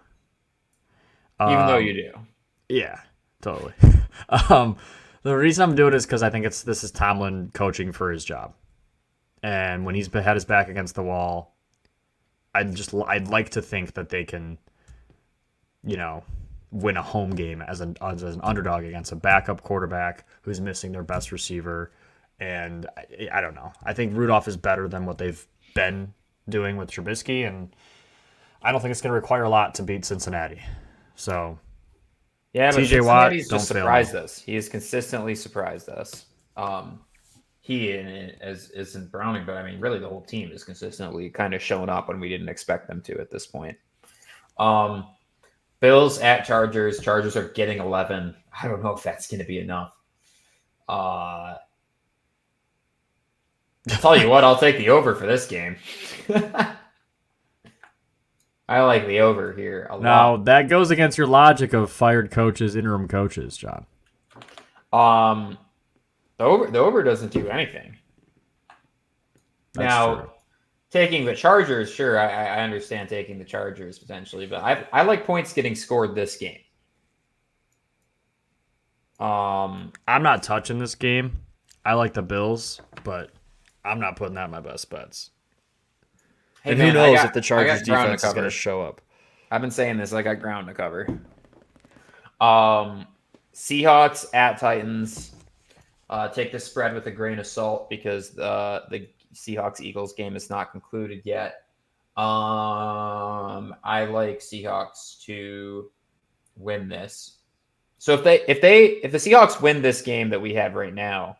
[SPEAKER 4] Even though you do.
[SPEAKER 2] Yeah, totally. The reason I'm doing it is because I think this is Tomlin coaching for his job. And when he's had his back against the wall, I'd like to think that they can, win a home game as an underdog against a backup quarterback who's missing their best receiver. And I don't know. I think Rudolph is better than what they've been doing with Trubisky, and I don't think it's going to require a lot to beat Cincinnati. So,
[SPEAKER 4] yeah, but
[SPEAKER 2] TJ Watt,
[SPEAKER 4] Cincinnati's
[SPEAKER 2] don't
[SPEAKER 4] just
[SPEAKER 2] fail
[SPEAKER 4] surprised
[SPEAKER 2] me.
[SPEAKER 4] us. He has consistently surprised us. He isn't Browning, but I mean, really, the whole team is consistently kind of showing up when we didn't expect them to at this point. Bills at Chargers. Chargers are getting 11. I don't know if that's going to be enough. I'll tell you what, I'll take the over for this game. I like the over here a
[SPEAKER 2] Now,
[SPEAKER 4] lot.
[SPEAKER 2] that goes against your logic of fired coaches, interim coaches, John.
[SPEAKER 4] The over doesn't do anything.
[SPEAKER 2] That's
[SPEAKER 4] Now,
[SPEAKER 2] true.
[SPEAKER 4] taking the Chargers, sure, I understand taking the Chargers potentially, but I like points getting scored this game.
[SPEAKER 2] I'm not touching this game. I like the Bills, but I'm not putting that in my best bets.
[SPEAKER 4] Hey,
[SPEAKER 2] And
[SPEAKER 4] man,
[SPEAKER 2] who knows
[SPEAKER 4] I
[SPEAKER 2] if the
[SPEAKER 4] got
[SPEAKER 2] Chargers
[SPEAKER 4] ground to
[SPEAKER 2] defense is going
[SPEAKER 4] cover.
[SPEAKER 2] to show up.
[SPEAKER 4] I've been saying this. I got ground to cover. Seahawks at Titans. Take the spread with a grain of salt because the Seahawks-Eagles game is not concluded yet. I like Seahawks to win this. So if the Seahawks win this game that we have right now,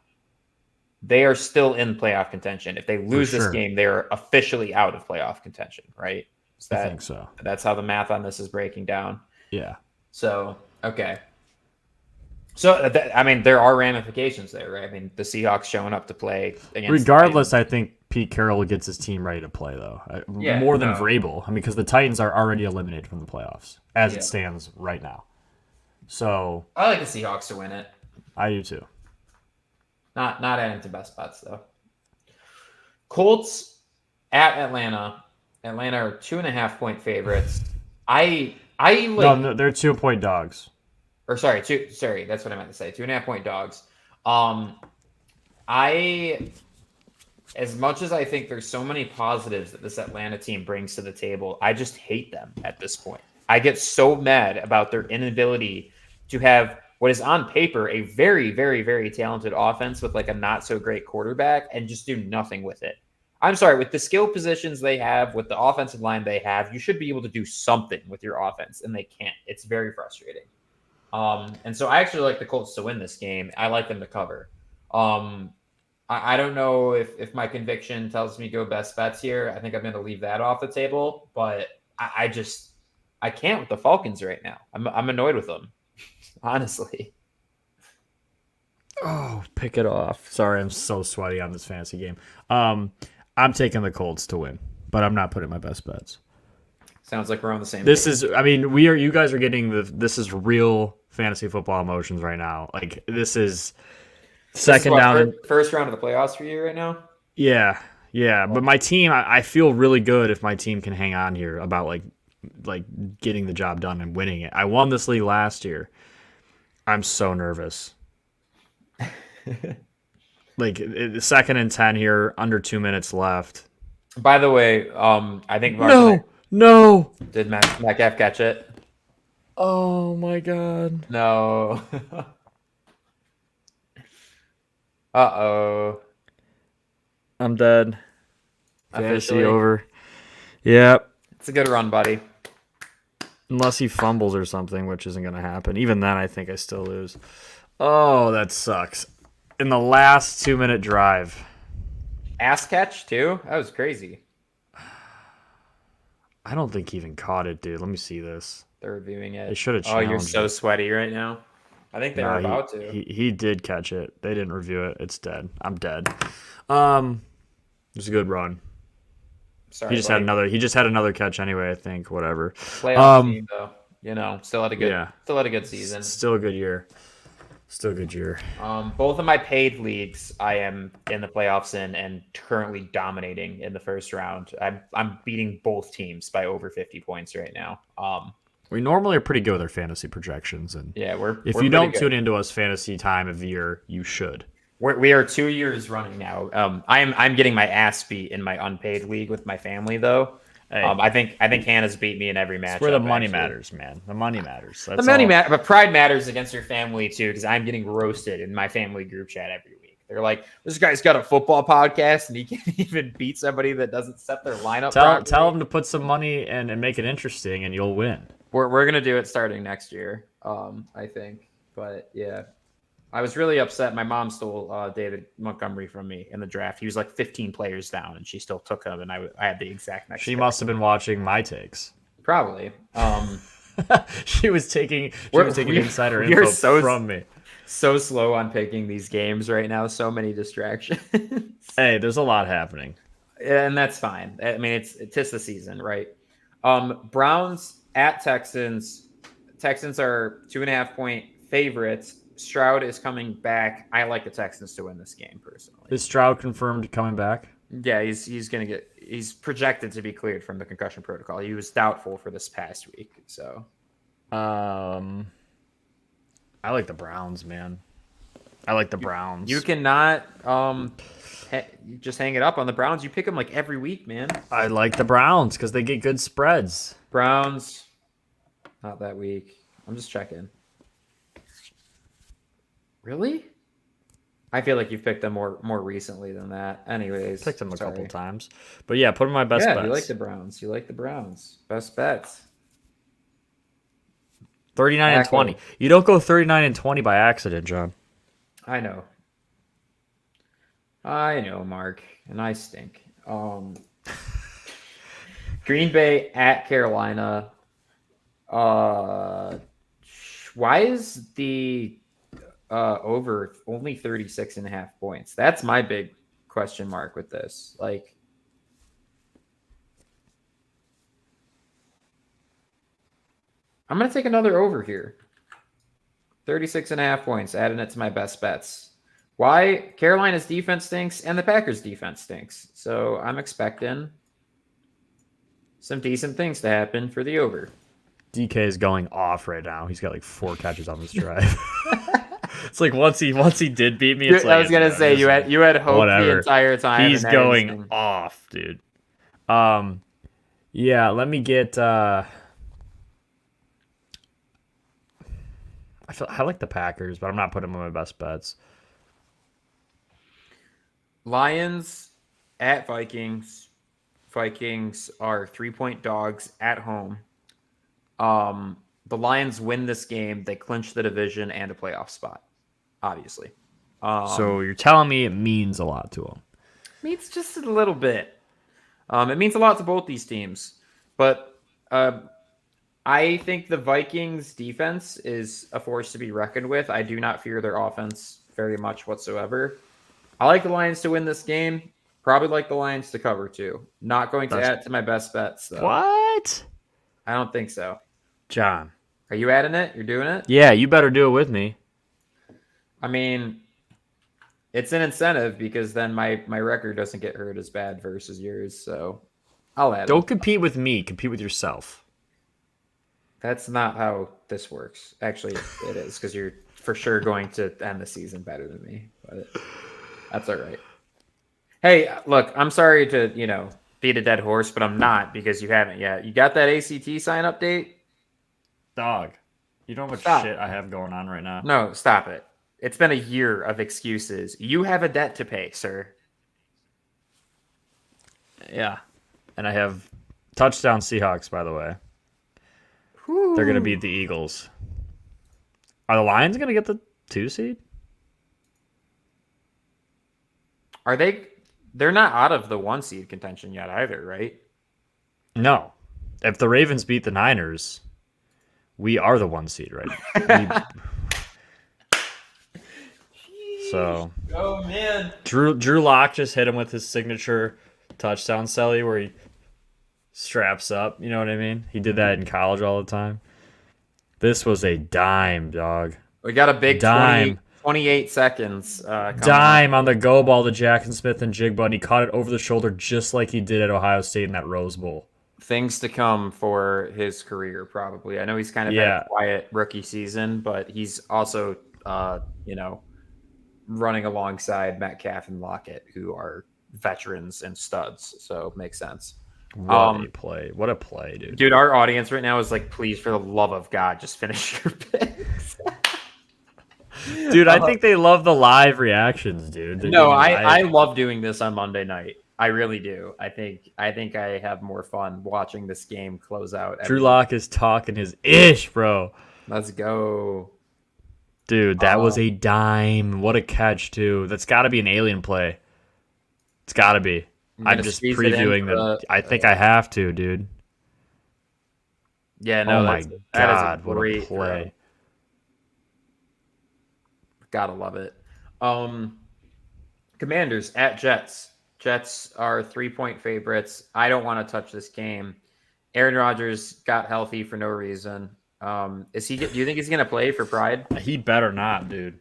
[SPEAKER 4] they are still in playoff contention. If they lose this
[SPEAKER 2] sure.
[SPEAKER 4] game, they're officially out of playoff contention, right?
[SPEAKER 2] I think so.
[SPEAKER 4] That's how the math on this is breaking down.
[SPEAKER 2] Yeah.
[SPEAKER 4] So, okay. So, there are ramifications there, right? I mean, the Seahawks showing up to play against
[SPEAKER 2] Regardless,
[SPEAKER 4] the
[SPEAKER 2] I think Pete Carroll gets his team ready to play, though.
[SPEAKER 4] Yeah,
[SPEAKER 2] More than
[SPEAKER 4] no.
[SPEAKER 2] Vrabel. I mean, because the Titans are already eliminated from the playoffs as
[SPEAKER 4] Yeah.
[SPEAKER 2] it stands right now. So,
[SPEAKER 4] I like the Seahawks to win it.
[SPEAKER 2] I do too.
[SPEAKER 4] Not adding to best bets, though. Colts at Atlanta. Atlanta are 2.5-point favorites. I like...
[SPEAKER 2] No, they're 2-point dogs.
[SPEAKER 4] Or sorry, that's what I meant to say. 2.5-point dogs. As much as I think there's so many positives that this Atlanta team brings to the table, I just hate them at this point. I get so mad about their inability to have what is on paper a very, very, very talented offense with like a not so great quarterback and just do nothing with it. I'm sorry, with the skill positions they have, with the offensive line they have, you should be able to do something with your offense, and they can't. It's very frustrating. And so I actually like the Colts to win this game. I like them to cover. I don't know if my conviction tells me go best bets here. I think I'm going to leave that off the table, but I can't with the Falcons right now. I'm annoyed with them, honestly.
[SPEAKER 2] Oh, pick it off. Sorry, I'm so sweaty on this fantasy game. I'm taking the Colts to win, but I'm not putting my best bets.
[SPEAKER 4] Sounds like we're on the same
[SPEAKER 2] This
[SPEAKER 4] page.
[SPEAKER 2] is, I mean, you guys are getting this is real fantasy football emotions right now. Like, this is second down.
[SPEAKER 4] First round of the playoffs for you right now?
[SPEAKER 2] Yeah. But my team, I feel really good if my team can hang on here about like getting the job done and winning it. I won this league last year. I'm so nervous. Like, second and 10 here, under 2 minutes left.
[SPEAKER 4] By the way, I think Mark
[SPEAKER 2] No.
[SPEAKER 4] did Metcalf catch it?
[SPEAKER 2] Oh my god.
[SPEAKER 4] No. Uh-oh.
[SPEAKER 2] I'm dead. Fantasy
[SPEAKER 4] Officially
[SPEAKER 2] over. Yep.
[SPEAKER 4] It's a good run, buddy.
[SPEAKER 2] Unless he fumbles or something, which isn't going to happen. Even then, I think I still lose. Oh, that sucks. In the last 2-minute drive.
[SPEAKER 4] Ass catch, too? That was crazy.
[SPEAKER 2] I don't think he even caught it, dude. Let me see this.
[SPEAKER 4] They're reviewing it.
[SPEAKER 2] They should have
[SPEAKER 4] Oh, you're
[SPEAKER 2] challenged
[SPEAKER 4] so
[SPEAKER 2] it.
[SPEAKER 4] sweaty right now. I think they were about to.
[SPEAKER 2] He did catch it. They didn't review it. It's dead. I'm dead. It was a good run.
[SPEAKER 4] Sorry,
[SPEAKER 2] He just had another catch anyway, I think. Whatever.
[SPEAKER 4] Playoff team, though. Still had a good season.
[SPEAKER 2] Still a good year.
[SPEAKER 4] Both of my paid leagues, I am in the playoffs and currently dominating in the first round. I'm beating both teams by over 50 points right now.
[SPEAKER 2] We normally are pretty good with our fantasy projections, and
[SPEAKER 4] yeah,
[SPEAKER 2] if you don't tune into us fantasy time of year, you should.
[SPEAKER 4] We are 2 years running now. I'm getting my ass beat in my unpaid league with my family though. Hey, I think Hannah's beat me in every match.
[SPEAKER 2] That's where the money matters, man. The money matters.
[SPEAKER 4] That's the money matters, but pride matters against your family too, because I'm getting roasted in my family group chat every week. They're like, "This guy's got a football podcast, and he can't even beat somebody that doesn't set their lineup."
[SPEAKER 2] Tell him to put some money and make it interesting, and you'll win.
[SPEAKER 4] We're gonna do it starting next year, I think. But yeah, I was really upset. My mom stole David Montgomery from me in the draft. He was like 15 players down, and she still took him. And I had the exact next.
[SPEAKER 2] She must have been watching my takes.
[SPEAKER 4] Probably.
[SPEAKER 2] She was taking insider info from me.
[SPEAKER 4] So slow on picking these games right now. So many distractions.
[SPEAKER 2] Hey, there's a lot happening,
[SPEAKER 4] and that's fine. I mean, it's the season, right? Browns at Texans. Texans are 2.5-point favorites. Stroud is coming back. I like the Texans to win this game personally.
[SPEAKER 2] Is Stroud confirmed coming back?
[SPEAKER 4] Yeah, he's projected to be cleared from the concussion protocol. He was doubtful for this past week. So,
[SPEAKER 2] I like the Browns, man. I like the Browns.
[SPEAKER 4] You cannot just hang it up on the Browns. You pick them like every week, man.
[SPEAKER 2] I like the Browns because they get good spreads.
[SPEAKER 4] Browns, not that week. I'm just checking. Really? I feel like you've picked them more recently than that. Anyways,
[SPEAKER 2] picked them a couple times, but yeah, put them my best bets.
[SPEAKER 4] You like the Browns. Best bets.
[SPEAKER 2] 39 and 20. You don't go 39 and 20 by accident, John.
[SPEAKER 4] I know, Mark, and I stink. Green Bay at Carolina. Why is the over only 36.5 points? That's my big question mark with this. Like, I'm going to take another over here. 36.5 points, adding it to my best bets. Why? Carolina's defense stinks and the Packers defense stinks. So I'm expecting some decent things to happen for the over.
[SPEAKER 2] DK is going off right now. He's got like 4 catches on this drive. It's like once he did beat me. It's like,
[SPEAKER 4] I was gonna say you had hope whatever. The entire time.
[SPEAKER 2] He's going off, dude. Yeah. Let me get. I like the Packers, but I'm not putting them on my best bets.
[SPEAKER 4] Lions at Vikings. Vikings are 3-point dogs at home. The Lions win this game. They clinch the division and a playoff spot, obviously.
[SPEAKER 2] So you're telling me it means a lot to them?
[SPEAKER 4] Means just a little bit. It means a lot to both these teams. But I think the Vikings defense is a force to be reckoned with. I do not fear their offense very much whatsoever. I like the Lions to win this game. Probably like the Lions to cover too. Not going to add to my best bets, though.
[SPEAKER 2] What?
[SPEAKER 4] I don't think so.
[SPEAKER 2] John.
[SPEAKER 4] Are you adding it? You're doing it?
[SPEAKER 2] Yeah, you better do it with me.
[SPEAKER 4] I mean, it's an incentive because then my record doesn't get hurt as bad versus yours, so I'll add it.
[SPEAKER 2] Don't compete with me. Compete with yourself.
[SPEAKER 4] That's not how this works. Actually, it is, because you're for sure going to end the season better than me. But that's all right. Hey, look, I'm sorry to, beat a dead horse, but I'm not because you haven't yet. You got that ACT sign update?
[SPEAKER 2] Dog, you know how much
[SPEAKER 4] Stop.
[SPEAKER 2] shit I have going on right now?
[SPEAKER 4] No, stop it. It's been a year of excuses. You have a debt to pay, sir.
[SPEAKER 2] Yeah. And I have touchdown Seahawks, by the way. They're going to beat the Eagles. Are the Lions going to get the 2 seed?
[SPEAKER 4] Are they? They're not out of the 1 seed contention yet either, right?
[SPEAKER 2] No. If the Ravens beat the Niners, we are the 1 seed, right? So,
[SPEAKER 4] oh man,
[SPEAKER 2] Drew Lock just hit him with his signature touchdown celly where he straps up. You know what I mean? He did that in college all the time. This was a dime, dog.
[SPEAKER 4] we got a big
[SPEAKER 2] Dime.
[SPEAKER 4] 28 seconds.
[SPEAKER 2] Dime on the go ball to Jackson Smith and Jigba, and he caught it over the shoulder just like he did at Ohio State in that Rose Bowl.
[SPEAKER 4] Things to come for his career, probably. I know he's kind of had a quiet rookie season, but he's also, running alongside Metcalf and Lockett, who are veterans and studs. So makes sense.
[SPEAKER 2] What a play. What a play, dude.
[SPEAKER 4] Dude, our audience right now is like, please, for the love of God, just finish your picks.
[SPEAKER 2] Dude, I think they love the live reactions, dude.
[SPEAKER 4] No, I love doing this on Monday night. I really do. I think I have more fun watching this game close out.
[SPEAKER 2] Drew Lock is talking his ish, bro.
[SPEAKER 4] Let's go.
[SPEAKER 2] Dude, that was a dime. What a catch, too. That's got to be an alien play. It's got to be. I'm just previewing them. I think I have to, dude.
[SPEAKER 4] Yeah, no,
[SPEAKER 2] oh my God, what a play.
[SPEAKER 4] Gotta love it. Commanders at Jets. Jets are 3-point favorites. I don't want to touch this game. Aaron Rodgers got healthy for no reason. Do you think he's gonna play for Pride?
[SPEAKER 2] He better not, dude.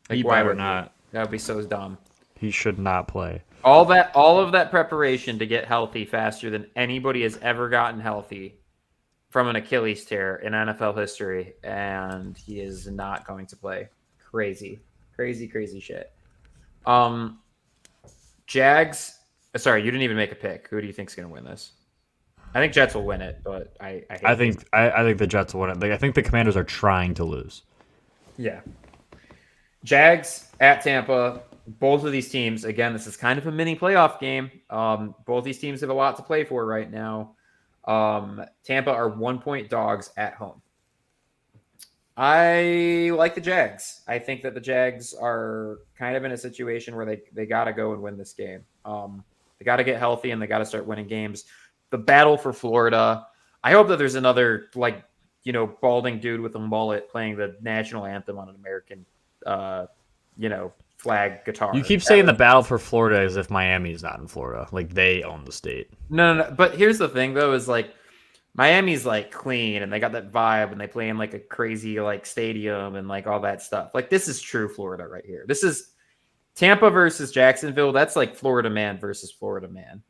[SPEAKER 2] He better not.
[SPEAKER 4] That would be so dumb.
[SPEAKER 2] He should not play.
[SPEAKER 4] All of that preparation to get healthy faster than anybody has ever gotten healthy from an Achilles tear in NFL history, and he is not going to play. Crazy shit. Jags. Sorry, you didn't even make a pick. Who do you think's going to win this? I think Jets will win it, but I think
[SPEAKER 2] the Jets will win it. I think the Commanders are trying to lose.
[SPEAKER 4] Yeah. Jags at Tampa. Both of these teams, again, this is kind of a mini playoff game. Both these teams have a lot to play for right now. Tampa are 1-point dogs at home. I like the Jags. I think that the Jags are kind of in a situation where they got to go and win this game. They got to get healthy and they got to start winning games. The battle for Florida. I hope that there's another balding dude with a mullet playing the national anthem on an American, flag guitar.
[SPEAKER 2] You keep saying the battle for Florida as if Miami's not in Florida. Like they own the state.
[SPEAKER 4] No. But here's the thing, though, is like Miami's like clean and they got that vibe and they play in like a crazy like stadium and like all that stuff. Like this is true Florida right here. This is Tampa versus Jacksonville. That's like Florida man versus Florida man.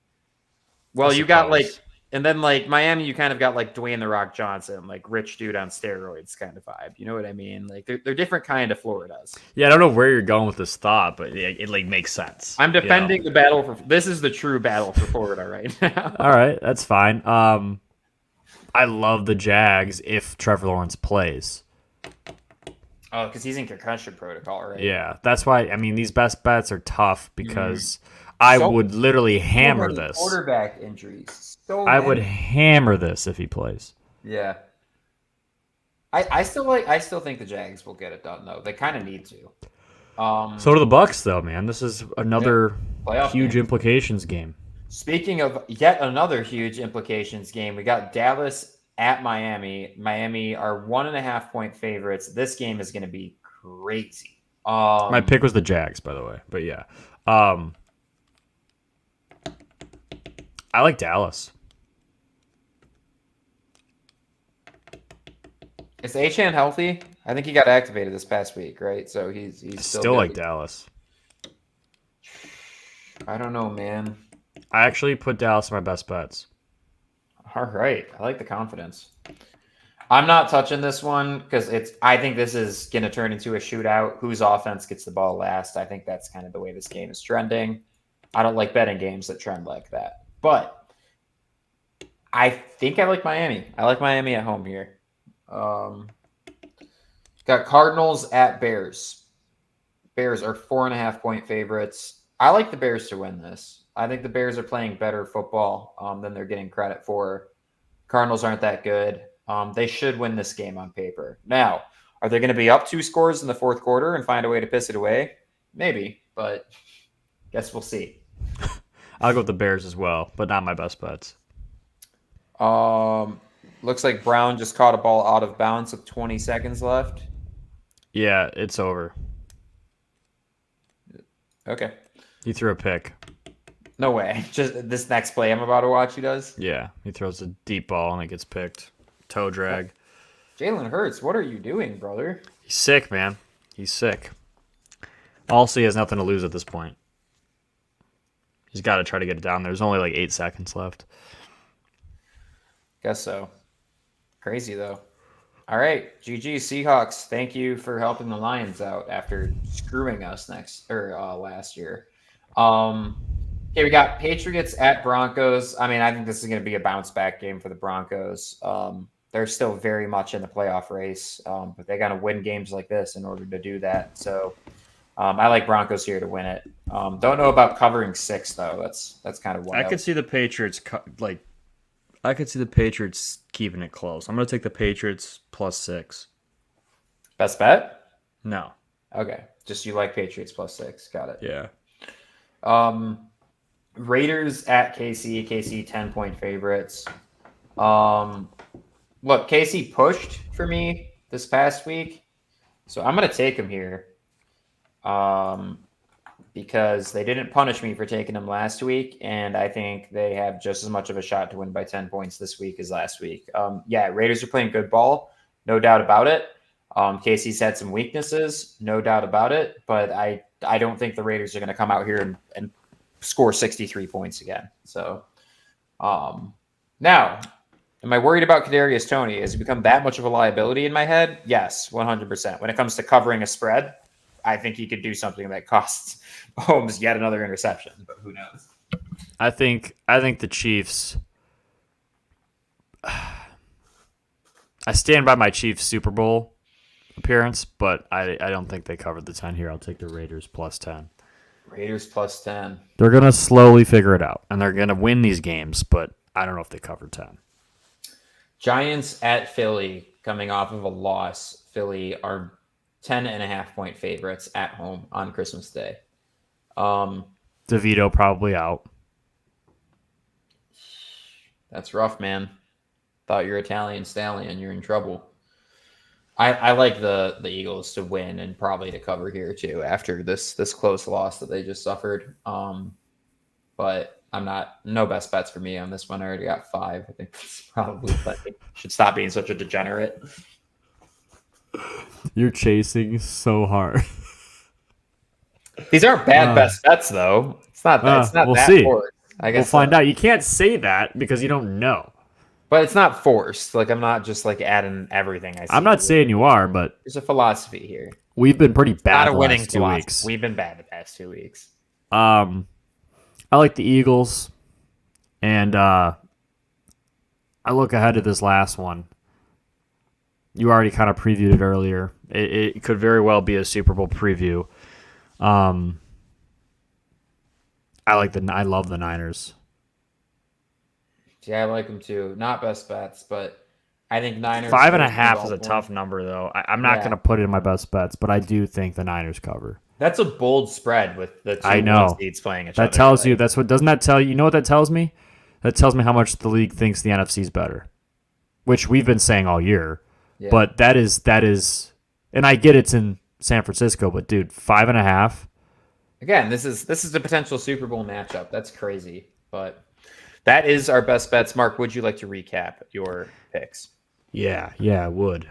[SPEAKER 4] Well, you got like, and then like Miami, you kind of got like Dwayne The Rock Johnson, like rich dude on steroids kind of vibe. You know what I mean? Like they're different kind of Floridas.
[SPEAKER 2] Yeah, I don't know where you're going with this thought, but it like makes sense.
[SPEAKER 4] I'm defending the battle for. This is the true battle for Florida right now.
[SPEAKER 2] All right, that's fine. I love the Jags if Trevor Lawrence plays.
[SPEAKER 4] Oh, because he's in concussion protocol, right?
[SPEAKER 2] Yeah, that's why. I mean, these best bets are tough because I would literally hammer this.
[SPEAKER 4] Quarterback injuries.
[SPEAKER 2] I would hammer this if he plays.
[SPEAKER 4] Yeah. I still think the Jags will get it done though. They kind of need to.
[SPEAKER 2] So do the Bucks though, man. This is another huge implications game.
[SPEAKER 4] Speaking of yet another huge implications game, we got Dallas at Miami. Miami are 1.5-point favorites. This game is going to be crazy.
[SPEAKER 2] My pick was the Jags, by the way, but yeah. I like Dallas.
[SPEAKER 4] Is Achane healthy? I think he got activated this past week, right? So he's
[SPEAKER 2] still like Dallas.
[SPEAKER 4] I don't know, man.
[SPEAKER 2] I actually put Dallas in my best bets.
[SPEAKER 4] All right. I like the confidence. I'm not touching this one because I think this is going to turn into a shootout. Whose offense gets the ball last? I think that's kind of the way this game is trending. I don't like betting games that trend like that. But I think I like Miami. I like Miami at home here. Got Cardinals at Bears. Bears are 4.5-point favorites. I like the Bears to win this. I think the Bears are playing better football than they're getting credit for. Cardinals aren't that good. They should win this game on paper. Now, are they going to be up 2 scores in the fourth quarter and find a way to piss it away? Maybe, but guess we'll see.
[SPEAKER 2] I'll go with the Bears as well, but not my best bets.
[SPEAKER 4] Looks like Brown just caught a ball out of bounds with 20 seconds left.
[SPEAKER 2] Yeah, it's over.
[SPEAKER 4] Okay.
[SPEAKER 2] He threw a pick.
[SPEAKER 4] No way. Just this next play I'm about to watch, he does?
[SPEAKER 2] Yeah, he throws a deep ball and it gets picked. Toe drag.
[SPEAKER 4] Jalen Hurts, what are you doing, brother?
[SPEAKER 2] He's sick, man. He's sick. Also, he has nothing to lose at this point. He's got to try to get it down. There's only like 8 seconds left.
[SPEAKER 4] Guess so. Crazy, though. All right, GG Seahawks. Thank you for helping the Lions out after screwing us last year. Okay, we got Patriots at Broncos. I mean, I think this is going to be a bounce back game for the Broncos. They're still very much in the playoff race, but they got to win games like this in order to do that. So I like Broncos here to win it. Don't know about covering 6 though. That's kind of wild.
[SPEAKER 2] I could see the Patriots keeping it close. I'm going to take the Patriots plus 6.
[SPEAKER 4] Best bet?
[SPEAKER 2] No.
[SPEAKER 4] Okay, just you like Patriots plus 6. Got it.
[SPEAKER 2] Yeah.
[SPEAKER 4] Raiders at KC. KC 10-point favorites. Look, KC pushed for me this past week, so I'm going to take them here because they didn't punish me for taking them last week, and I think they have just as much of a shot to win by 10 points this week as last week. Yeah, Raiders are playing good ball, no doubt about it. KC's had some weaknesses, no doubt about it, but I don't think the Raiders are going to come out here and score 63 points again. So now, am I worried about Kadarius Toney? Has he become that much of a liability in my head? Yes, 100%. When it comes to covering a spread, I think he could do something that costs Mahomes yet another interception, but who knows?
[SPEAKER 2] I think the Chiefs. I stand by my Chiefs Super Bowl appearance, but I don't think they covered the 10 here. I'll take the Raiders plus 10.
[SPEAKER 4] Raiders plus 10.
[SPEAKER 2] They're going to slowly figure it out, and they're going to win these games, but I don't know if they cover 10.
[SPEAKER 4] Giants at Philly, coming off of a loss. Philly are 10.5-point favorites at home on Christmas Day.
[SPEAKER 2] DeVito probably out.
[SPEAKER 4] That's rough, man. Thought you're Italian stallion. You're in trouble. I like the Eagles to win and probably to cover here too after this close loss that they just suffered. But I'm not no best bets for me on this one. I already got 5. I think that's probably plenty. Should stop being such a degenerate.
[SPEAKER 2] You're chasing so hard.
[SPEAKER 4] These aren't bad best bets though. It's not that.
[SPEAKER 2] We'll
[SPEAKER 4] that
[SPEAKER 2] see.
[SPEAKER 4] forced. I guess
[SPEAKER 2] we'll find out. You can't say that because you don't know.
[SPEAKER 4] But it's not forced. Like I'm not just like adding everything I see.
[SPEAKER 2] I'm not saying you are, but
[SPEAKER 4] there's a philosophy here.
[SPEAKER 2] We've been pretty bad
[SPEAKER 4] Not a winning
[SPEAKER 2] the last 2
[SPEAKER 4] philosophy.
[SPEAKER 2] weeks.
[SPEAKER 4] We've been bad the past 2 weeks.
[SPEAKER 2] I like the Eagles, and I look ahead to this last one. You already kind of previewed it earlier. It could very well be a Super Bowl preview. I love the Niners.
[SPEAKER 4] Yeah, I like them too. Not best bets, but I think Niners.
[SPEAKER 2] 5.5 is a tough number, though. I'm not going to put it in my best bets, but I do think the Niners cover.
[SPEAKER 4] That's a bold spread with the 2 seeds playing each other.
[SPEAKER 2] That tells you. Doesn't that tell you? You know what that tells me? That tells me how much the league thinks the NFC is better, which we've been saying all year. Yeah. But that is, and I get it's in San Francisco, but dude, 5.5.
[SPEAKER 4] Again, this is a potential Super Bowl matchup. That's crazy, but that is our best bets. Mark, would you like to recap your picks?
[SPEAKER 2] Yeah, I would.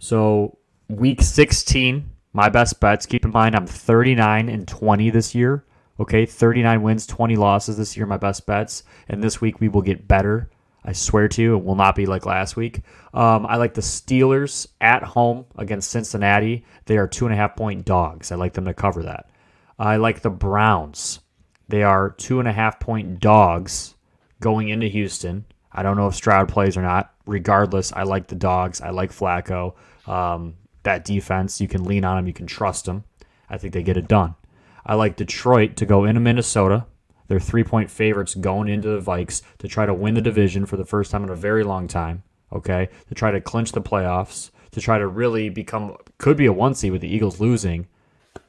[SPEAKER 2] So week 16, my best bets. Keep in mind, I'm 39-20 this year. Okay, 39 wins, 20 losses this year. My best bets, and this week we will get better. I swear to you, it will not be like last week. I like the Steelers at home against Cincinnati. They are 2.5-point dogs. I like them to cover that. I like the Browns. They are 2.5-point dogs going into Houston. I don't know if Stroud plays or not. Regardless, I like the dogs. I like Flacco. That defense, you can lean on them. You can trust them. I think they get it done. I like Detroit to go into Minnesota. They're 3-point favorites going into the Vikes to try to win the division for the first time in a very long time, okay? To try to clinch the playoffs, to try to really could be a 1 seed with the Eagles losing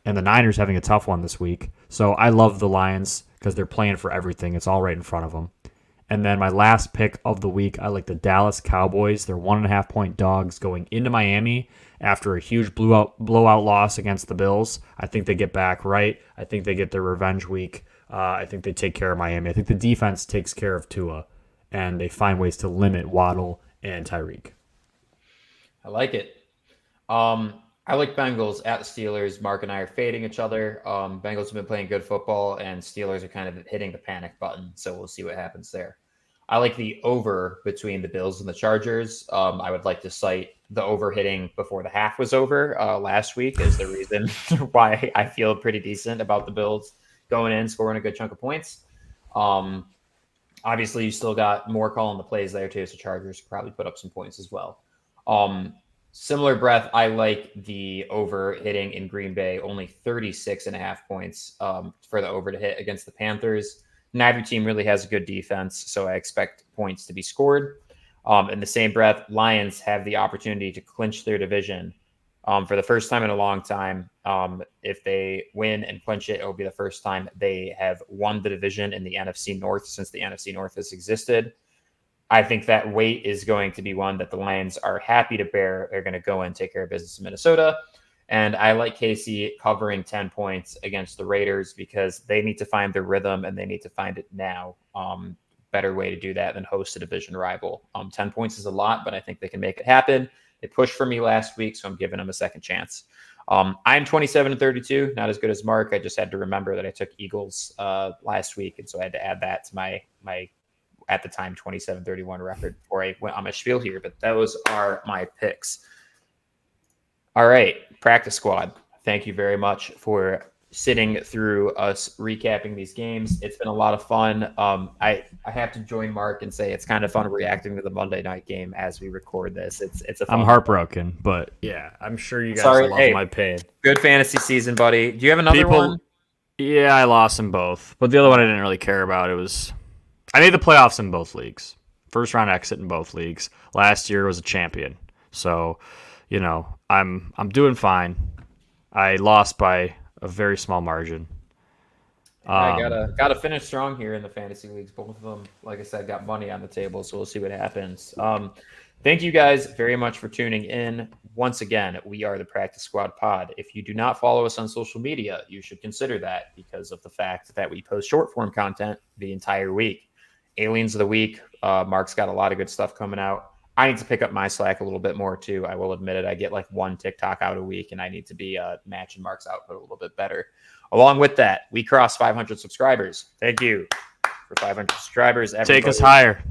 [SPEAKER 2] and the Niners having a tough one this week. So I love the Lions because they're playing for everything. It's all right in front of them. And then my last pick of the week, I like the Dallas Cowboys. They're 1.5-point dogs going into Miami after a huge blowout loss against the Bills. I think they get back right. I think they get their revenge week. I think they take care of Miami. I think the defense takes care of Tua, and they find ways to limit Waddle and Tyreek.
[SPEAKER 4] I like it. I like Bengals at Steelers. Mark and I are fading each other. Bengals have been playing good football, and Steelers are kind of hitting the panic button. So we'll see what happens there. I like the over between the Bills and the Chargers. I would like to cite the over hitting before the half was over last week as the reason why I feel pretty decent about the Bills going in, scoring a good chunk of points. Obviously, you still got more calling the plays there too, so Chargers probably put up some points as well. Similar breath, I like the over hitting in Green Bay, only 36.5 points for the over to hit against the Panthers. Neither team really has a good defense, so I expect points to be scored. In the same breath, Lions have the opportunity to clinch their division for the first time in a long time. If they win and clinch it, it will be the first time they have won the division in the NFC North since the NFC North has existed. I think that weight is going to be one that the Lions are happy to bear. They're going to go and take care of business in Minnesota. And I like KC covering 10 points against the Raiders because they need to find their rhythm and they need to find it now. Better way to do that than host a division rival. 10 points is a lot, but I think they can make it happen. They pushed for me last week, so I'm giving them a second chance. I'm 27-32, not as good as Mark. I just had to remember that I took Eagles last week, and so I had to add that to my at the time 27-31 record before I went on my spiel here. But those are my picks. All right, practice squad. Thank you very much for sitting through us recapping these games. It's been a lot of fun. I have to join Mark and say it's kind of fun reacting to the Monday night game as we record this. It's a fun
[SPEAKER 2] I'm heartbroken, but yeah, I'm sure you guys love my pain.
[SPEAKER 4] Good fantasy season, buddy. Do you have another one?
[SPEAKER 2] Yeah, I lost in both, but the other one I didn't really care about. I made the playoffs in both leagues. First round exit in both leagues. Last year was a champion. So, I'm doing fine. I lost by a very small margin.
[SPEAKER 4] I gotta finish strong here in the fantasy leagues. Both of them, like I said, got money on the table, so we'll see what happens. Thank you guys very much for tuning in. Once again, we are the Practice Squad Pod. If you do not follow us on social media, you should consider that because of the fact that we post short form content the entire week. Aliens of the Week. Mark's got a lot of good stuff coming out. I need to pick up my slack a little bit more too. I will admit it. I get like one TikTok out a week, and I need to be matching Mark's output a little bit better. Along with that, we crossed 500 subscribers. Thank you for 500 subscribers. Everybody.
[SPEAKER 2] Take us higher.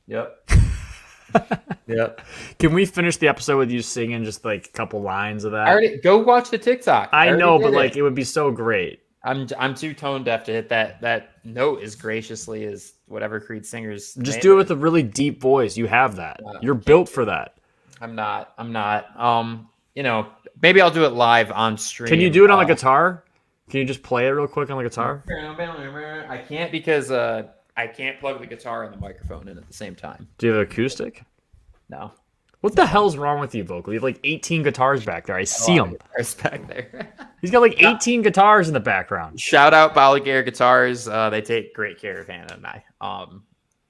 [SPEAKER 4] Yep. Yep.
[SPEAKER 2] Can we finish the episode with you singing just like a couple lines of that?
[SPEAKER 4] Go watch the TikTok.
[SPEAKER 2] I know, but like it would be so great.
[SPEAKER 4] I'm too tone deaf to hit that note as graciously as whatever Creed singers.
[SPEAKER 2] Just do it with a really deep voice. You have that. You're built for that.
[SPEAKER 4] I'm not. Maybe I'll do it live on stream.
[SPEAKER 2] Can you do it on the guitar? Can you just play it real quick on the guitar?
[SPEAKER 4] I can't because I can't plug the guitar and the microphone in at the same time.
[SPEAKER 2] Do you have an acoustic?
[SPEAKER 4] No.
[SPEAKER 2] What the hell's wrong with you, Vocal? You have like 18 guitars back there. I see them.
[SPEAKER 4] Guitars back there.
[SPEAKER 2] He's got like 18 guitars in the background.
[SPEAKER 4] Shout out Balaguer Guitars. They take great care of Hannah and I.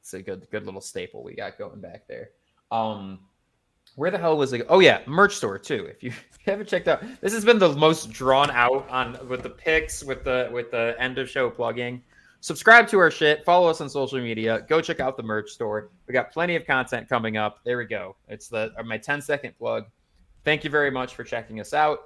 [SPEAKER 4] It's a good little staple we got going back there. Where the hell was it? Oh yeah, merch store too. If you haven't checked out, this has been the most drawn out with the picks, with the end of show plugging. Subscribe to our shit. Follow us on social media. Go check out the merch store. We got plenty of content coming up. There we go. It's my 10-second plug. Thank you very much for checking us out.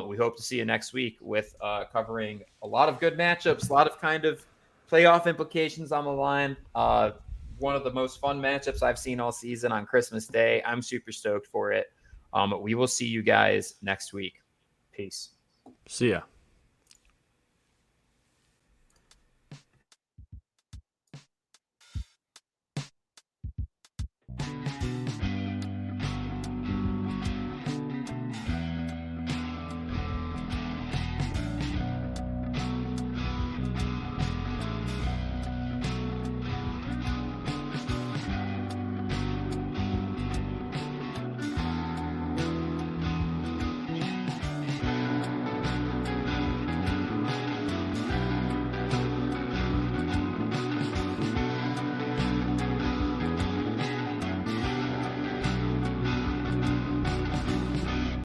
[SPEAKER 4] We hope to see you next week with covering a lot of good matchups, a lot of kind of playoff implications on the line. One of the most fun matchups I've seen all season on Christmas Day. I'm super stoked for it. We will see you guys next week. Peace.
[SPEAKER 2] See ya.